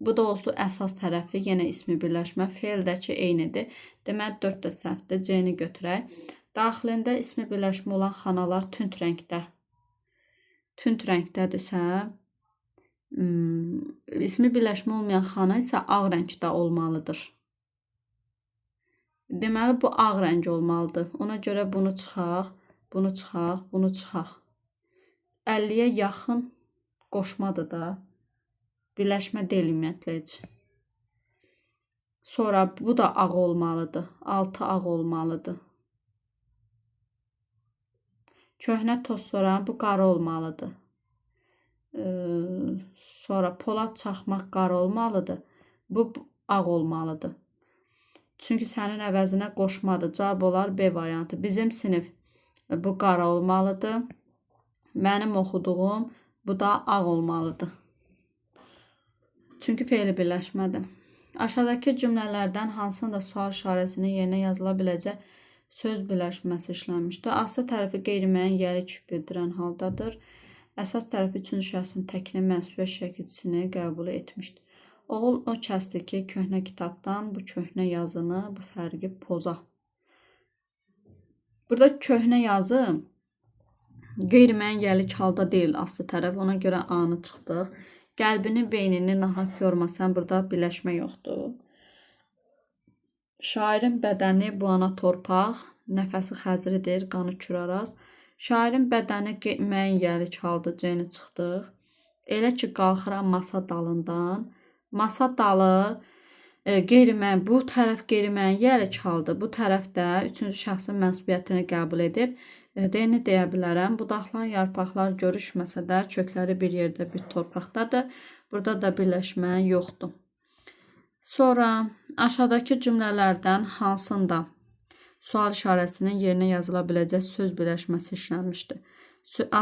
Bu da oldu əsas tərəfi, yenə ismi birləşmə, fe'ldəki eynidir. Demək, 4 də səhvdir, C-ni götürək. Daxilində ismi birləşmə olan xanalar tünd rəngdə. Tünd rəngdədirsə, İsmi birləşmə olmayan xana isə ağ rəngdə olmalıdır. Deməli, bu ağ rəng olmalıdır. Ona görə bunu çıxaq, bunu çıxaq, bunu çıxaq. 50-yə yaxın qoşmadır da. Birləşmə deyil ümumiyyətlə heç. Sonra bu da ağ olmalıdır. Altı ağ olmalıdır. Köhnə toz soran bu qara olmalıdır. Sonra polad çaxmaq qara olmalıdır. Bu ağ olmalıdır. Çünki sənin əvəzinə qoşmadır. Cavab olar B variantı. Bizim sinif bu qara olmalıdır. Mənim oxuduğum bu da ağ olmalıdır. Çünki fe'li birləşmədir. Aşağıdakı cümlələrdən hansında sual işarəsinin yerinə yazıla biləcək söz birləşməsi işlənmişdir? Aslı tərəfi qeyri-müəyyən yəlik bildirən haldadır. Əsas tərəfi üçüncü şəxsin təkini mənsubiyyət şəkilçisini qəbul etmişdir. Oğul o kəsdir ki, köhnə kitabdan bu köhnə yazını, bu fərqi poza. Burada köhnə yazı qeyri-müəyyən yəlik halda deyil aslı tərəf. Ona görə A-nı çıxdıq. Qəlbini, beynini nahaq yormasan, burada birləşmə yoxdur. Şairin bədəni bu ana torpaq, nəfəsi xəzridir, qanı küraraz. Şairin bədəni müəyyən yəlik halda C-ni çıxdıq. Elə ki, qalxıram masa dalından. Masa dalı qeyri-müəyyən, bu tərəf qeyri-müəyyən yəlik halda, bu tərəf də üçüncü şəxsin mənsubiyyətini qəbul edib. D-ni deyə bilərəm. Budaqlar, yarpaqlar görüşməsə də kökləri bir yerdə, bir torpaqdadır. Burada da birləşmə yoxdur. Sonra aşağıdakı cümlələrdən hansında sual işarəsinin yerinə yazıla biləcək söz birləşməsi işlənmişdir?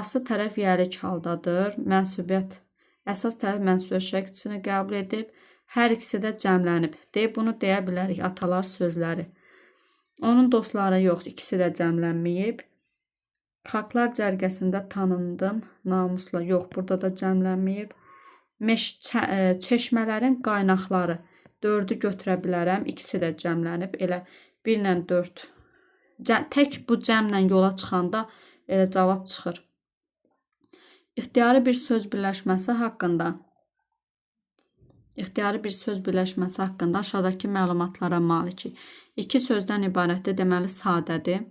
Aslı tərəf yəlik haldadır. Mənsubiyyət, əsas tərəf mənsubiyyət şəkilçisini qəbul edib. Hər ikisi də cəmlənib. Bunu deyə bilərik atalar sözləri. Onun dostları yox, ikisi də cəmlənməyib. Xalqlar cərgəsində tanındın, namusla yox, burada da cəmlənməyib. Çeşmələrin qaynaqları 4-ü götürə bilərəm, ikisi də cəmlənib. Elə 1 ilə 4. Tək bu cəmlə yola çıxanda elə cavab çıxır. İxtiyari bir söz birləşməsi haqqında aşağıdakı məlumatlara malikik. 2 sözdən ibarətdir, deməli sadədir.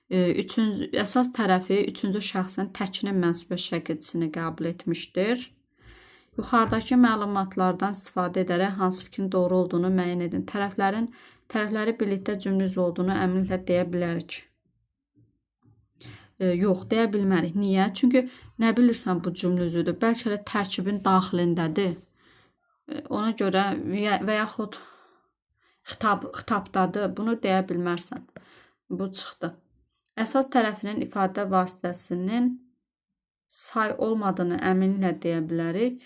Əsas tərəfi üçüncü şəxsin təkinin mənsubiyyət şəkilçisini qəbul etmişdir. Yuxarıdakı məlumatlardan istifadə edərək hansı fikrin doğru olduğunu müəyyən edin. Tərəfləri birlikdə cümlə üzvü olduğunu əminliklə deyə bilərik. Yox, deyə bilmərik. Niyə? Çünki nə bilirsən bu cümlə üzvüdür? Bəlkə də tərkibin daxilindədir. Ona görə və yaxud xitabdadır. Bunu deyə bilmərsən. Bu çıxdı. Əsas tərəfinin ifadə vasitəsinin say olmadığını əminliklə deyə bilərik.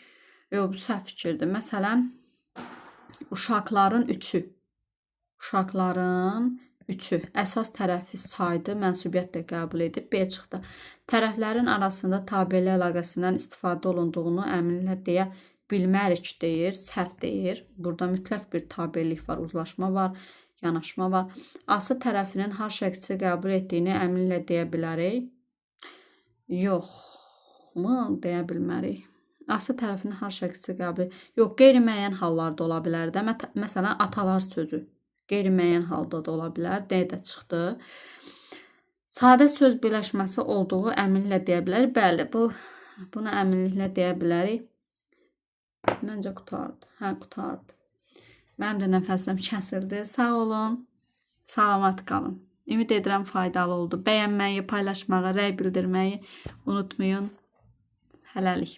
Yox, bu səhv fikirdir. Məsələn, uşaqların üçü. Uşaqların üçü. Əsas tərəfi saydı, mənsubiyyət də qəbul edib. B çıxdı. Tərəflərin arasında tabelə əlaqəsindən istifadə olunduğunu əminliklə deyə bilmərik deyir, səhv deyir. Burada mütləq bir tabellik var, uzlaşma var. Yanaşma var. Aslı tərəfinin H şəkilçisi qəbul etdiyini əminliklə deyə bilərik. Yox mu? Deyə bilmərik. Aslı tərəfinin H şəkilçisi qəbul etdiyini. Yox, qeyri-müəyyən hallarda ola bilər də. Məsələn, atalar sözü. Qeyri-müəyyən halda da ola bilər. D də çıxdı. Sadə söz birləşməsi olduğu əminliklə deyə bilərik. Bəli, bunu əminliklə deyə bilərik. Məncə qutardı. Hə, qutardı. Mənim də nəfəsim kəsildi. Sağ olun, salamat qalın. Ümid edirəm faydalı oldu. Bəyənməyi, paylaşmağı, rəy bildirməyi unutmayın. Hələlik.